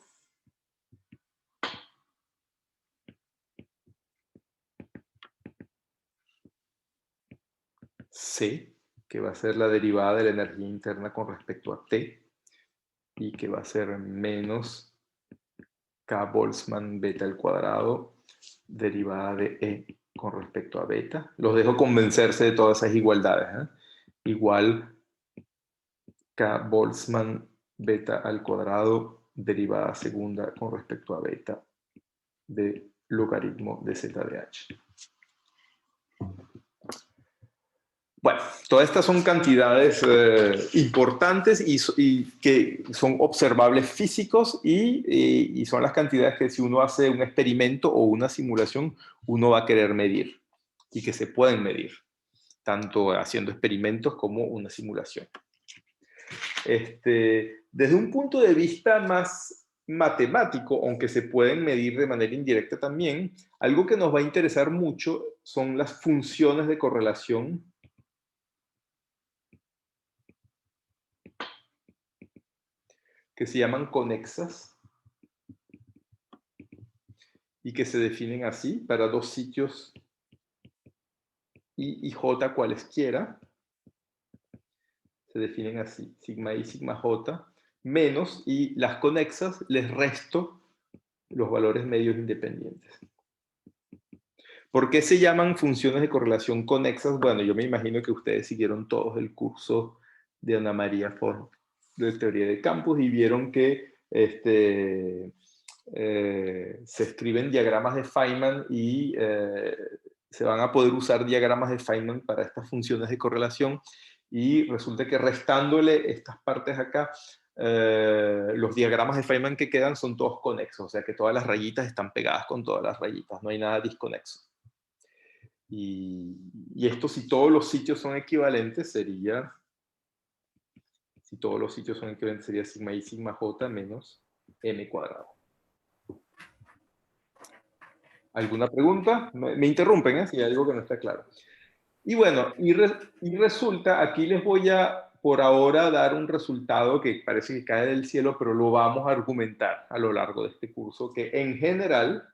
C: C, que va a ser la derivada de la energía interna con respecto a T, y que va a ser menos K Boltzmann beta al cuadrado, derivada de E con respecto a beta. Los dejo convencerse de todas esas igualdades. Igual K Boltzmann beta al cuadrado, derivada segunda con respecto a beta de logaritmo de Z de H. Bueno, todas estas son cantidades importantes y que son observables físicos y son las cantidades que si uno hace un experimento o una simulación, uno va a querer medir y que se pueden medir, tanto haciendo experimentos como una simulación. Desde un punto de vista más matemático, aunque se pueden medir de manera indirecta también, algo que nos va a interesar mucho son las funciones de correlación que se llaman conexas y que se definen así para dos sitios I y J cualesquiera. Se definen así, sigma I, sigma J, menos, y las conexas les resto los valores medios independientes. ¿Por qué se llaman funciones de correlación conexas? Bueno, yo me imagino que ustedes siguieron todos el curso de Ana María Forn de teoría de campos y vieron que se escriben diagramas de Feynman y se van a poder usar diagramas de Feynman para estas funciones de correlación, y resulta que restándole estas partes acá, los diagramas de Feynman que quedan son todos conexos, o sea que todas las rayitas están pegadas con todas las rayitas, no hay nada disconexo. Y esto, si todos los sitios son equivalentes, sería, sería sigma I, sigma J menos m cuadrado. ¿Alguna pregunta? Me interrumpen, si hay algo que no está claro. Y bueno, y resulta, aquí les voy a, por ahora, dar un resultado que parece que cae del cielo, pero lo vamos a argumentar a lo largo de este curso, que en general,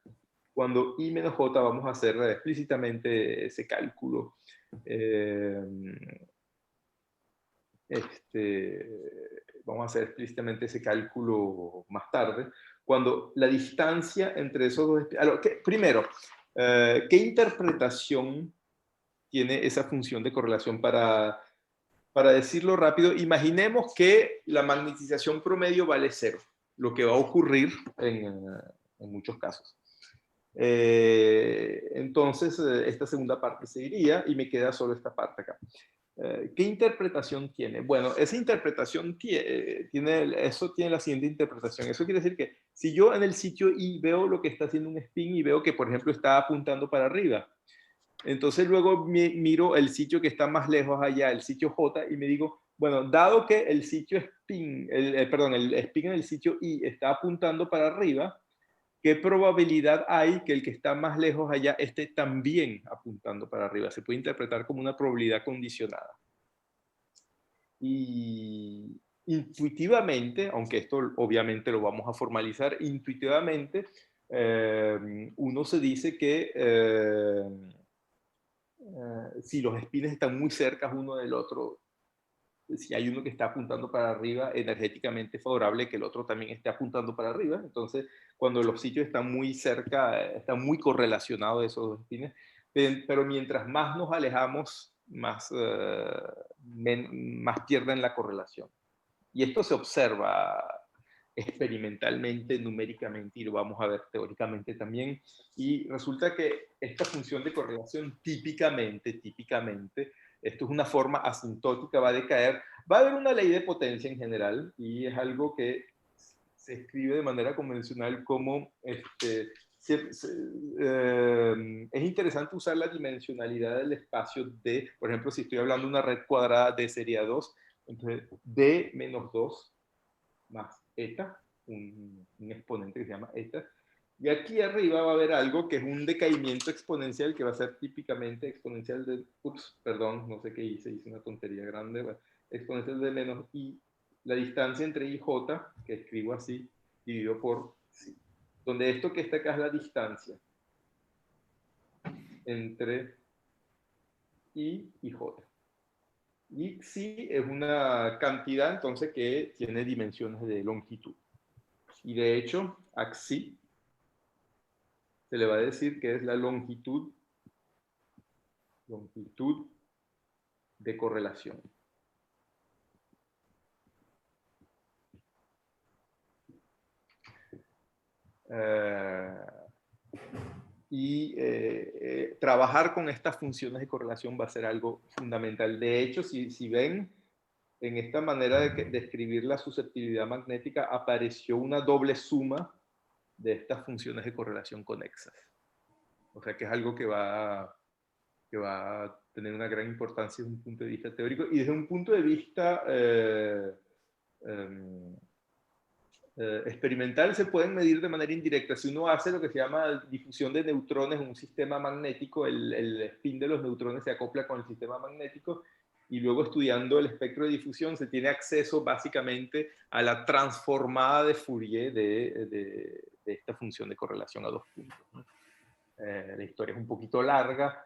C: cuando I menos J, vamos a hacer explícitamente ese cálculo. Vamos a hacer explícitamente ese cálculo más tarde, cuando la distancia entre esos dos... Primero, ¿qué interpretación tiene esa función de correlación? Para decirlo rápido, imaginemos que la magnetización promedio vale 0, lo que va a ocurrir en muchos casos. Entonces, esta segunda parte se iría y me queda solo esta parte acá. ¿Qué interpretación tiene? Bueno, esa interpretación tiene la siguiente interpretación. Eso quiere decir que si yo en el sitio I veo lo que está haciendo un spin y veo que, por ejemplo, está apuntando para arriba, entonces luego miro el sitio que está más lejos allá, el sitio J, y me digo, bueno, dado que el sitio spin, el spin en el sitio I está apuntando para arriba, ¿qué probabilidad hay que el que está más lejos allá esté también apuntando para arriba? Se puede interpretar como una probabilidad condicionada. Y intuitivamente, aunque esto obviamente lo vamos a formalizar, intuitivamente uno se dice que si los spines están muy cerca uno del otro, si hay uno que está apuntando para arriba, energéticamente favorable que el otro también esté apuntando para arriba. Entonces, cuando los sitios están muy cerca, están muy correlacionados esos dos spines, pero mientras más nos alejamos, más pierden la correlación. Y esto se observa experimentalmente, numéricamente, y lo vamos a ver teóricamente también. Y resulta que esta función de correlación típicamente, esto es una forma asintótica, va a decaer. Va a haber una ley de potencia en general, y es algo que se escribe de manera convencional como es interesante usar la dimensionalidad del espacio D. Por ejemplo, si estoy hablando de una red cuadrada, D sería 2, entonces D menos 2 más eta, un exponente que se llama eta. Y aquí arriba va a haber algo que es un decaimiento exponencial, que va a ser típicamente exponencial de, perdón, no sé qué hice una tontería grande, bueno, exponencial de menos I, la distancia entre I y J, que escribo así, dividido por sí, donde esto que está acá es la distancia entre I y J. Y psi es una cantidad, entonces, que tiene dimensiones de longitud. Y de hecho, a psi se le va a decir que es la longitud de correlación. Trabajar con estas funciones de correlación va a ser algo fundamental. De hecho, si ven, en esta manera de escribir la susceptibilidad magnética apareció una doble suma de estas funciones de correlación conexas. O sea que es algo que va a tener una gran importancia desde un punto de vista teórico y desde un punto de vista experimental se pueden medir de manera indirecta. Si uno hace lo que se llama difusión de neutrones en un sistema magnético, el spin de los neutrones se acopla con el sistema magnético, y luego estudiando el espectro de difusión se tiene acceso básicamente a la transformada de Fourier de esta función de correlación a dos puntos, ¿no? La historia es un poquito larga,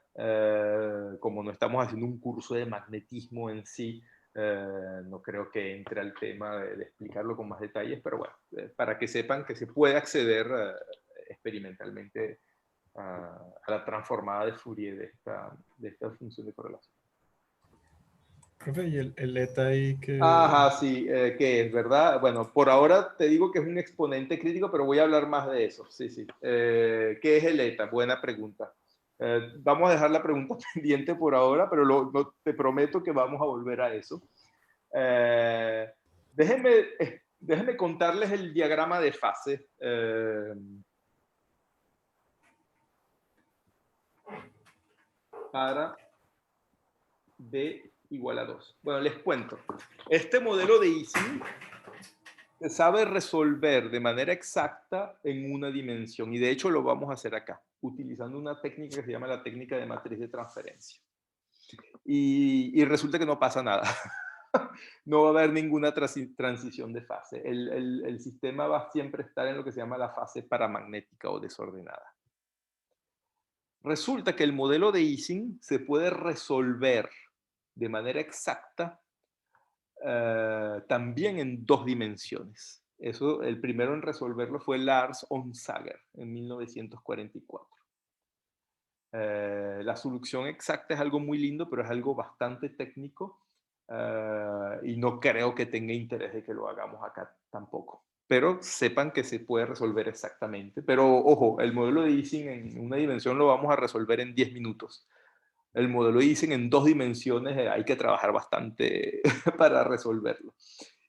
C: como no estamos haciendo un curso de magnetismo en sí, no creo que entre al tema de explicarlo con más detalles, pero bueno, para que sepan que se puede acceder experimentalmente a la transformada de Fourier de esta función de correlación.
F: Profe, ¿y el eta ahí que...?
C: Ajá, sí, que es verdad. Bueno, por ahora te digo que es un exponente crítico, pero voy a hablar más de eso. Sí, sí. ¿Qué es el eta? Buena pregunta. Vamos a dejar la pregunta pendiente por ahora, pero te prometo que vamos a volver a eso. Déjenme contarles el diagrama de fase. Para D igual a 2. Bueno, les cuento. Este modelo de Ising se sabe resolver de manera exacta en una dimensión, y de hecho lo vamos a hacer acá, utilizando una técnica que se llama la técnica de matriz de transferencia. Y resulta que no pasa nada. No va a haber ninguna transición de fase. El sistema va siempre a estar en lo que se llama la fase paramagnética o desordenada. Resulta que el modelo de Ising se puede resolver de manera exacta también en dos dimensiones. Eso, el primero en resolverlo fue Lars Onsager en 1944. La solución exacta es algo muy lindo, pero es algo bastante técnico, y no creo que tenga interés de que lo hagamos acá tampoco. Pero sepan que se puede resolver exactamente. Pero ojo, el modelo de Ising en una dimensión lo vamos a resolver en 10 minutos. El modelo de Ising en dos dimensiones hay que trabajar bastante para resolverlo.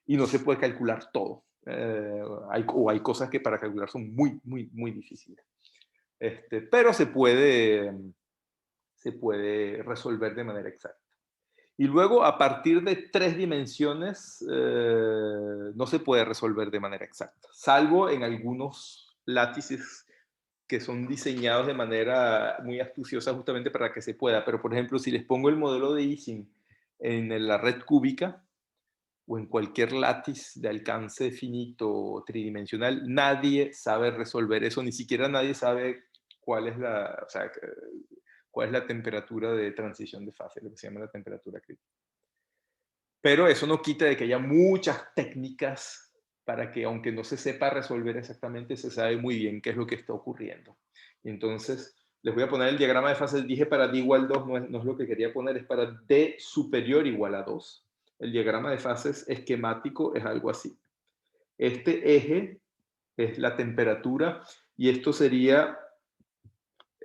C: Y no se puede calcular todo. Hay cosas que para calcular son muy, muy, muy difíciles. Pero se puede resolver de manera exacta. Y luego, a partir de 3 dimensiones, no se puede resolver de manera exacta, salvo en algunos látices que son diseñados de manera muy astuciosa justamente para que se pueda. Pero, por ejemplo, si les pongo el modelo de Ising en la red cúbica o en cualquier látiz de alcance finito tridimensional, nadie sabe resolver eso, ni siquiera nadie sabe cuál es cuál es la temperatura de transición de fase, lo que se llama la temperatura crítica. Pero eso no quita de que haya muchas técnicas para que, aunque no se sepa resolver exactamente, se sabe muy bien qué es lo que está ocurriendo. Y entonces, les voy a poner el diagrama de fases. Dije para D igual 2, no es lo que quería poner, es para D superior igual a 2. El diagrama de fases esquemático es algo así. Este eje es la temperatura y esto sería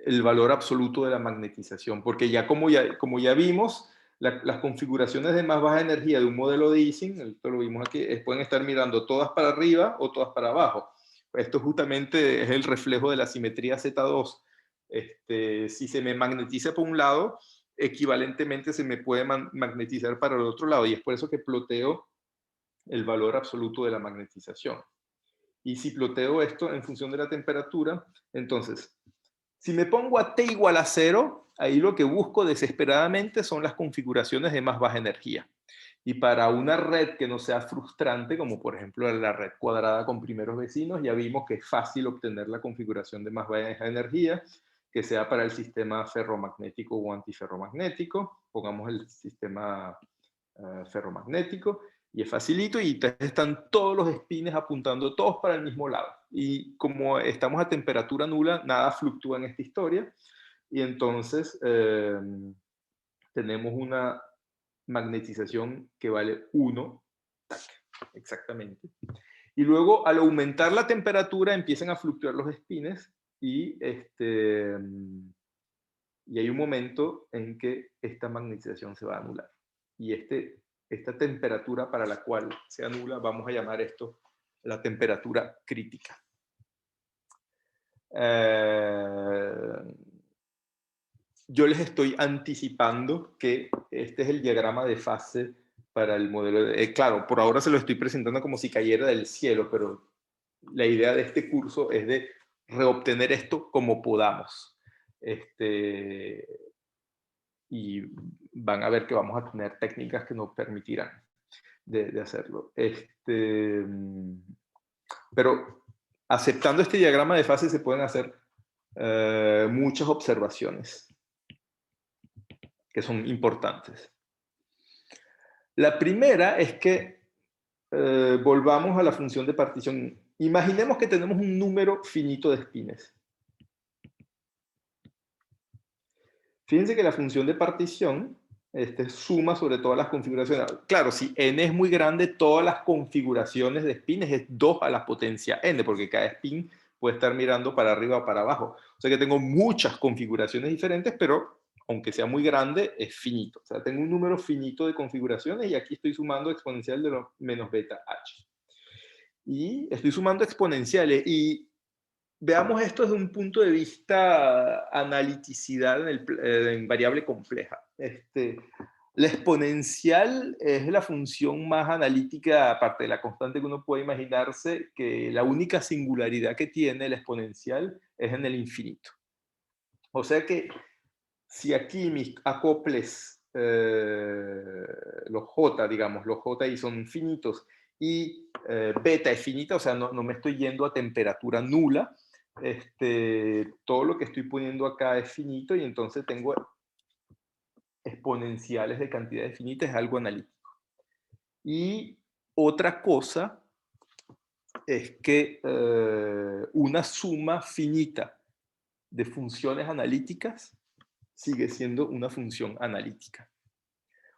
C: el valor absoluto de la magnetización, porque como ya vimos, las configuraciones de más baja energía de un modelo de Ising, esto lo vimos aquí, pueden estar mirando todas para arriba o todas para abajo. Esto justamente es el reflejo de la simetría Z2. Si se me magnetiza por un lado, equivalentemente se me puede magnetizar para el otro lado, y es por eso que ploteo el valor absoluto de la magnetización. Y si ploteo esto en función de la temperatura, entonces, si me pongo a T igual a 0, ahí lo que busco desesperadamente son las configuraciones de más baja energía. Y para una red que no sea frustrante, como por ejemplo la red cuadrada con primeros vecinos, ya vimos que es fácil obtener la configuración de más baja energía, que sea para el sistema ferromagnético o antiferromagnético. Pongamos el sistema ferromagnético. Y es facilito, y están todos los spines apuntando todos para el mismo lado. Y como estamos a temperatura nula, nada fluctúa en esta historia. Y entonces tenemos una magnetización que vale 1, exactamente. Y luego, al aumentar la temperatura, empiezan a fluctuar los spines y hay un momento en que esta magnetización se va a anular. Y esta temperatura para la cual se anula, vamos a llamar esto la temperatura crítica. Yo les estoy anticipando que este es el diagrama de fase para el modelo. Claro, por ahora se lo estoy presentando como si cayera del cielo, pero la idea de este curso es de reobtener esto como podamos. Y van a ver que vamos a tener técnicas que nos permitirán de hacerlo. Pero aceptando este diagrama de fase se pueden hacer muchas observaciones que son importantes. La primera es que volvamos a la función de partición. Imaginemos que tenemos un número finito de espines. Fíjense que la función de partición suma sobre todas las configuraciones. Claro, si n es muy grande, todas las configuraciones de espines es 2 a la potencia n, porque cada espín puede estar mirando para arriba o para abajo. O sea que tengo muchas configuraciones diferentes, pero aunque sea muy grande, es finito. O sea, tengo un número finito de configuraciones y aquí estoy sumando exponencial de lo menos beta h. Y estoy sumando exponenciales y veamos esto desde un punto de vista analiticidad en variable compleja. La exponencial es la función más analítica, aparte de la constante que uno puede imaginarse, que la única singularidad que tiene la exponencial es en el infinito. O sea que si aquí mis acoples, los j, digamos, los j son finitos y beta es finita, o sea, no me estoy yendo a temperatura nula, todo lo que estoy poniendo acá es finito y entonces tengo exponenciales de cantidades finitas, es algo analítico. Y otra cosa es que una suma finita de funciones analíticas sigue siendo una función analítica.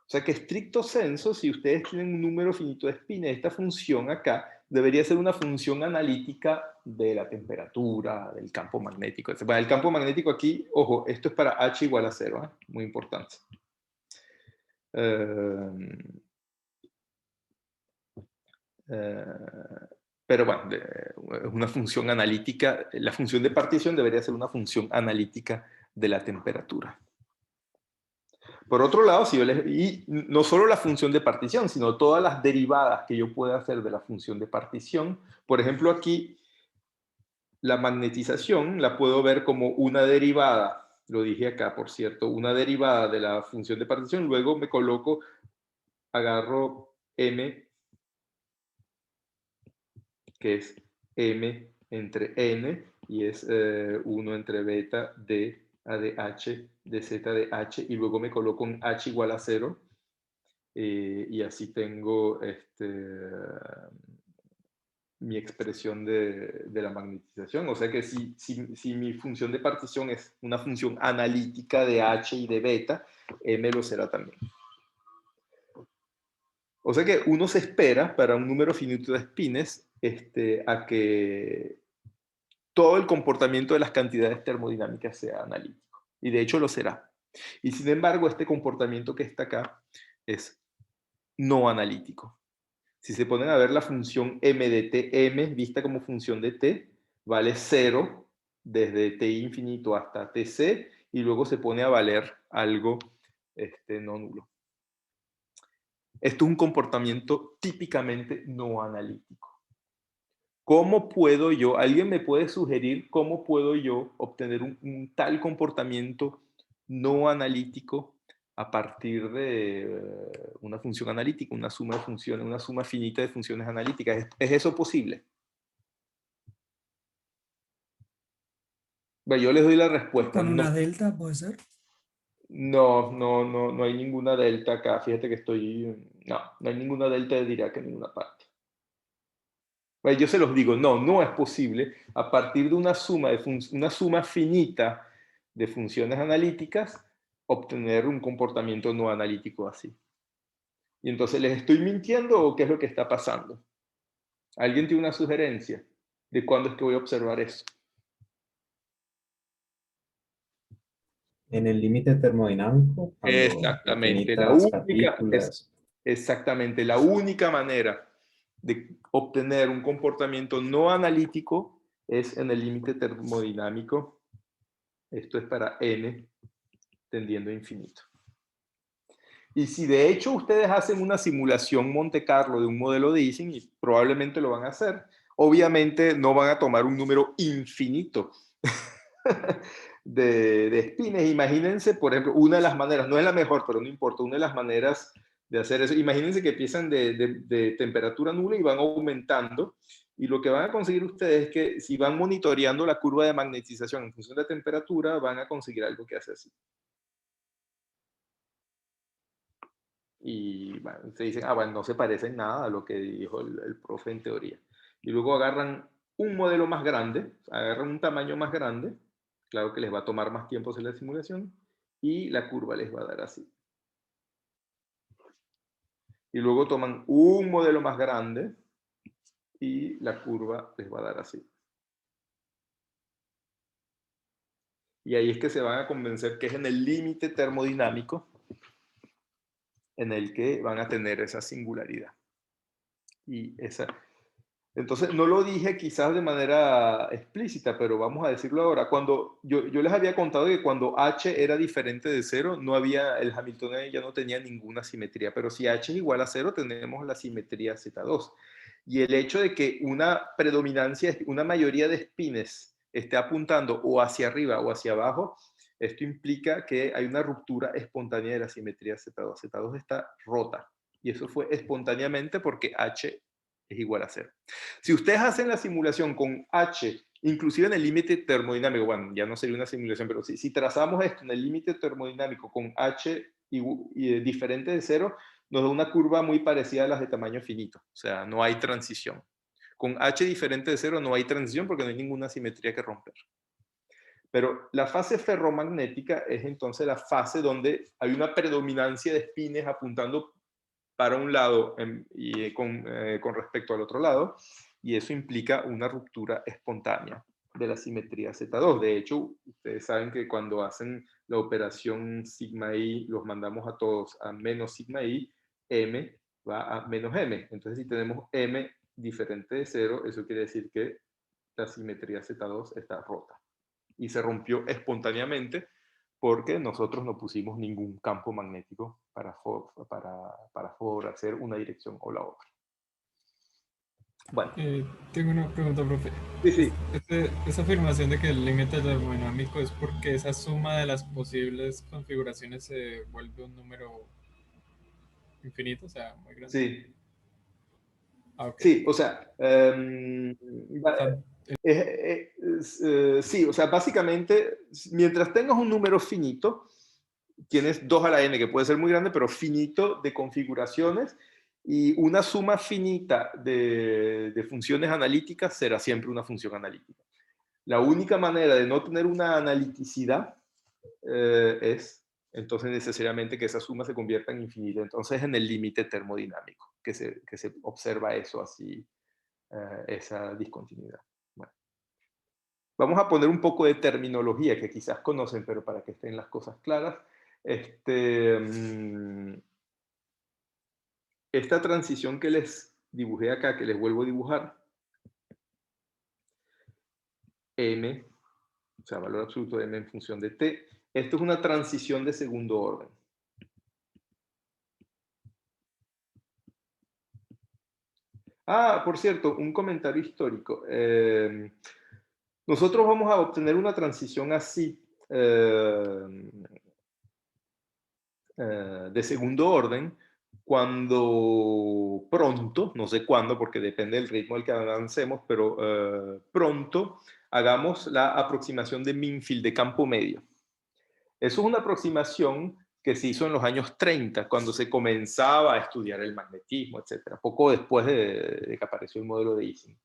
C: O sea que estricto sensu, si ustedes tienen un número finito de espines, esta función acá debería ser una función analítica de la temperatura, del campo magnético. Bueno, el campo magnético aquí, ojo, esto es para h igual a 0, ¿eh? Muy importante. Pero bueno, es una función analítica, la función de partición debería ser una función analítica de la temperatura. Por otro lado, y no solo la función de partición, sino todas las derivadas que yo pueda hacer de la función de partición. Por ejemplo, aquí la magnetización la puedo ver como una derivada, lo dije acá, por cierto, una derivada de la función de partición, luego me coloco, agarro m, que es m entre n, y es 1 entre beta de a de h de z de h, y luego me coloco en h igual a 0, y así tengo mi expresión de la magnetización. O sea que si mi función de partición es una función analítica de h y de beta, m lo será también. O sea que uno se espera para un número finito de espines a que todo el comportamiento de las cantidades termodinámicas sea analítico. Y de hecho lo será. Y sin embargo, este comportamiento que está acá es no analítico. Si se ponen a ver la función m de t, m vista como función de t, vale 0 desde t infinito hasta tc, y luego se pone a valer algo no nulo. Esto es un comportamiento típicamente no analítico. ¿Cómo puedo yo, alguien me puede sugerir cómo puedo yo obtener un tal comportamiento no analítico a partir de una función analítica, una suma de funciones, una suma finita de funciones analíticas? ¿Es eso posible? Bueno, yo les doy la respuesta.
D: ¿Con una
C: no.
D: delta puede ser?
C: No hay ninguna delta acá. Fíjate que no hay ninguna delta de Dirac en ninguna parte. Bueno, yo se los digo, no es posible a partir de una suma finita de funciones analíticas obtener un comportamiento no analítico así. Y entonces, ¿les estoy mintiendo o qué es lo que está pasando? ¿Alguien tiene una sugerencia de cuándo es que voy a observar eso?
H: En el límite termodinámico, cuando
C: Exactamente,
H: infinitas partículas.
C: exactamente, la única manera de obtener un comportamiento no analítico es en el límite termodinámico. Esto es para n tendiendo a infinito. Y si de hecho ustedes hacen una simulación Monte Carlo de un modelo de Ising, y probablemente lo van a hacer, obviamente no van a tomar un número infinito de espines. Imagínense, por ejemplo, una de las maneras, no es la mejor, pero no importa, una de las maneras de hacer eso, imagínense que empiezan de temperatura nula y van aumentando, y lo que van a conseguir ustedes es que si van monitoreando la curva de magnetización en función de la temperatura, van a conseguir algo que hace así. Y bueno, se dicen, ah, bueno, no se parece en nada a lo que dijo el profe en teoría. Y luego agarran un modelo más grande, agarran un tamaño más grande, claro que les va a tomar más tiempo hacer la simulación, y la curva les va a dar así. Y luego toman un modelo más grande y la curva les va a dar así. Y ahí es que se van a convencer que es en el límite termodinámico en el que van a tener esa singularidad. Y esa... Entonces, no lo dije quizás de manera explícita, pero vamos a decirlo ahora. Cuando yo les había contado que cuando H era diferente de 0, no había, el Hamiltoniano ya no tenía ninguna simetría, pero si H es igual a 0, tenemos la simetría Z2. Y el hecho de que una predominancia, una mayoría de espines esté apuntando o hacia arriba o hacia abajo, esto implica que hay una ruptura espontánea de la simetría Z2. Z2 está rota. Y eso fue espontáneamente porque H es igual a 0. Si ustedes hacen la simulación con H, inclusive en el límite termodinámico, bueno, ya no sería una simulación, pero si trazamos esto en el límite termodinámico con H diferente de 0, nos da una curva muy parecida a las de tamaño finito. O sea, no hay transición. Con H diferente de 0 no hay transición porque no hay ninguna simetría que romper. Pero la fase ferromagnética es entonces la fase donde hay una predominancia de espines apuntando para un lado con respecto al otro lado, y eso implica una ruptura espontánea de la simetría Z2. De hecho, ustedes saben que cuando hacen la operación sigma i, los mandamos a todos a menos sigma i, m va a menos m. Entonces, si tenemos m diferente de 0, eso quiere decir que la simetría Z2 está rota. Y se rompió espontáneamente porque nosotros no pusimos ningún campo magnético para favorecer una dirección o la otra. Bueno.
F: Tengo una pregunta, profe.
C: Sí.
F: Esa afirmación de que el límite termodinámico es porque esa suma de las posibles configuraciones se vuelve un número infinito, o sea, muy grande.
C: Sí.
F: Okay.
C: Sí, o sea, sí, o sea, básicamente, mientras tengas un número finito, tienes 2 a la n, que puede ser muy grande, pero finito de configuraciones, y una suma finita de funciones analíticas será siempre una función analítica. La única manera de no tener una analiticidad es entonces necesariamente que esa suma se convierta en infinita. Entonces en el límite termodinámico que se observa eso así, esa discontinuidad. Bueno. Vamos a poner un poco de terminología que quizás conocen, pero para que estén las cosas claras. Esta transición que les dibujé acá, que les vuelvo a dibujar, m, o sea, valor absoluto de m en función de t, esto es una transición de segundo orden. Ah, por cierto, un comentario histórico. Nosotros vamos a obtener una transición así de segundo orden cuando pronto, no sé cuándo porque depende del ritmo al que avancemos, pero pronto hagamos la aproximación de Minfield de campo medio. Eso es una aproximación que se hizo en los años 30, cuando se comenzaba a estudiar el magnetismo, etc. Poco después de que apareció el modelo de Ising.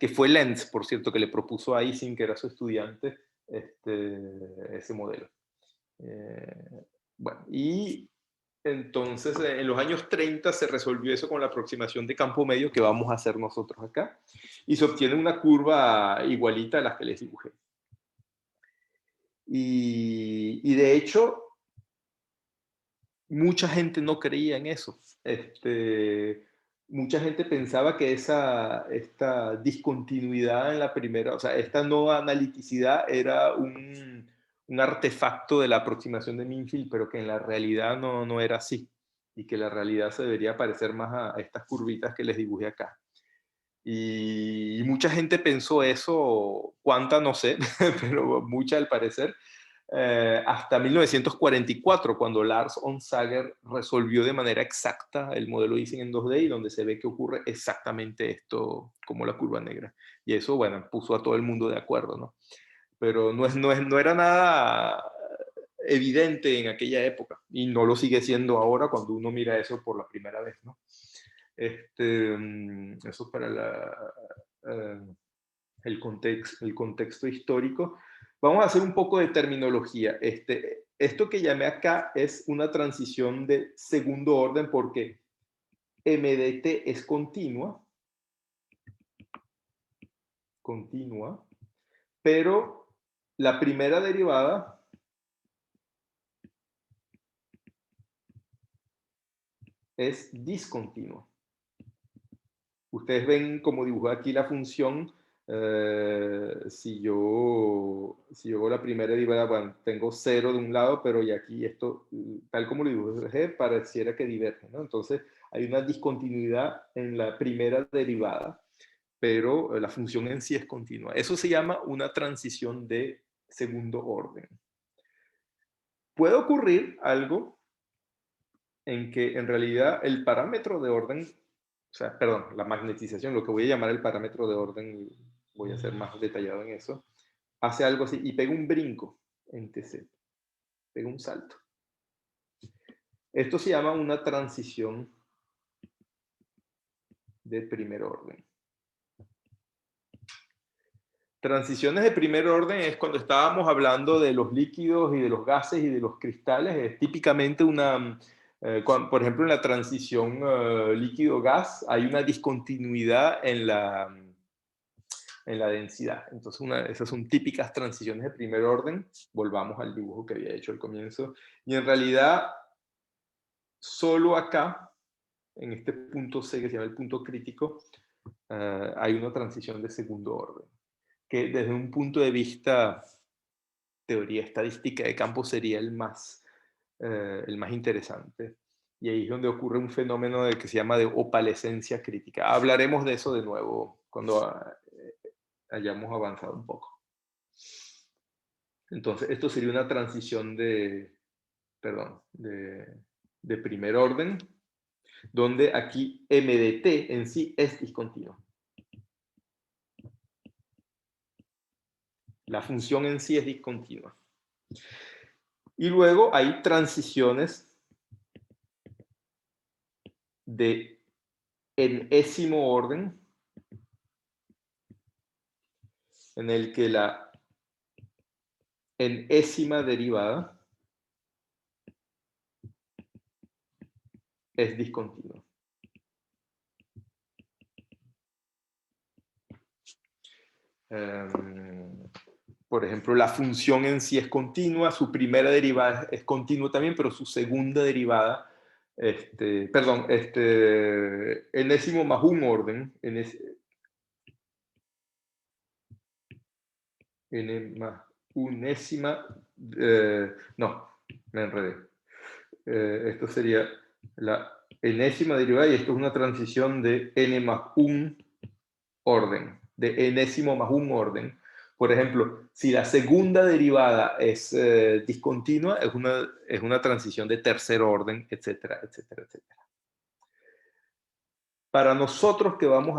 C: Que fue Lenz, por cierto, que le propuso a Ising, que era su estudiante, ese modelo. Bueno, y entonces en los años 30 se resolvió eso con la aproximación de campo medio que vamos a hacer nosotros acá, y se obtiene una curva igualita a las que les dibujé. Y de hecho, mucha gente no creía en eso. Mucha gente pensaba que esta discontinuidad en la primera, o sea, esta no analiticidad era un artefacto de la aproximación de Minfield, pero que en la realidad no era así, y que la realidad se debería parecer más a estas curvitas que les dibujé acá. Y mucha gente pensó eso, cuánta no sé, pero mucha al parecer, hasta 1944, cuando Lars Onsager resolvió de manera exacta el modelo Ising en 2D y donde se ve que ocurre exactamente esto como la curva negra. Y eso, bueno, puso a todo el mundo de acuerdo, ¿no? Pero no era nada evidente en aquella época y no lo sigue siendo ahora cuando uno mira eso por la primera vez, ¿no? Eso para el contexto histórico. Vamos a hacer un poco de terminología. Esto que llamé acá es una transición de segundo orden porque MDT es continua, pero la primera derivada es discontinua. Ustedes ven como dibujé aquí la función. Si yo hago la primera derivada, bueno, tengo 0 de un lado, pero y aquí esto, tal como lo dibujé, pareciera que diverge, ¿no? Entonces hay una discontinuidad en la primera derivada, pero la función en sí es continua. Eso se llama una transición de segundo orden. Puede ocurrir algo en que en realidad el parámetro de orden, o sea, perdón, la magnetización, lo que voy a llamar el parámetro de orden, voy a ser más detallado en eso, hace algo así y pega un brinco en TC, pega un salto. Esto se llama una transición de primer orden. Transiciones de primer orden es cuando estábamos hablando de los líquidos y de los gases y de los cristales. Es típicamente una, por ejemplo, en la transición líquido-gas hay una discontinuidad en la densidad. Entonces, esas son típicas transiciones de primer orden. Volvamos al dibujo que había hecho al comienzo. Y en realidad, solo acá, en este punto C, que se llama el punto crítico, hay una transición de segundo orden, que desde un punto de vista teoría estadística de campo sería el más interesante. Y ahí es donde ocurre un fenómeno que se llama de opalescencia crítica. Hablaremos de eso de nuevo cuando hayamos avanzado un poco. Entonces, esto sería una transición de primer orden, donde aquí MDT en sí es discontinuo. La función en sí es discontinua. Y luego hay transiciones de enésimo orden, en el que la enésima derivada es discontinua. Por ejemplo, la función en sí es continua, su primera derivada es continua también, pero su segunda derivada, enésimo más un orden, unésima, no, me enredé. Esto sería la enésima derivada y esto es una transición de n más un orden, de enésimo más un orden. Por ejemplo, si la segunda derivada es discontinua, es una transición de tercer orden, etcétera, etcétera, etcétera. Para nosotros que vamos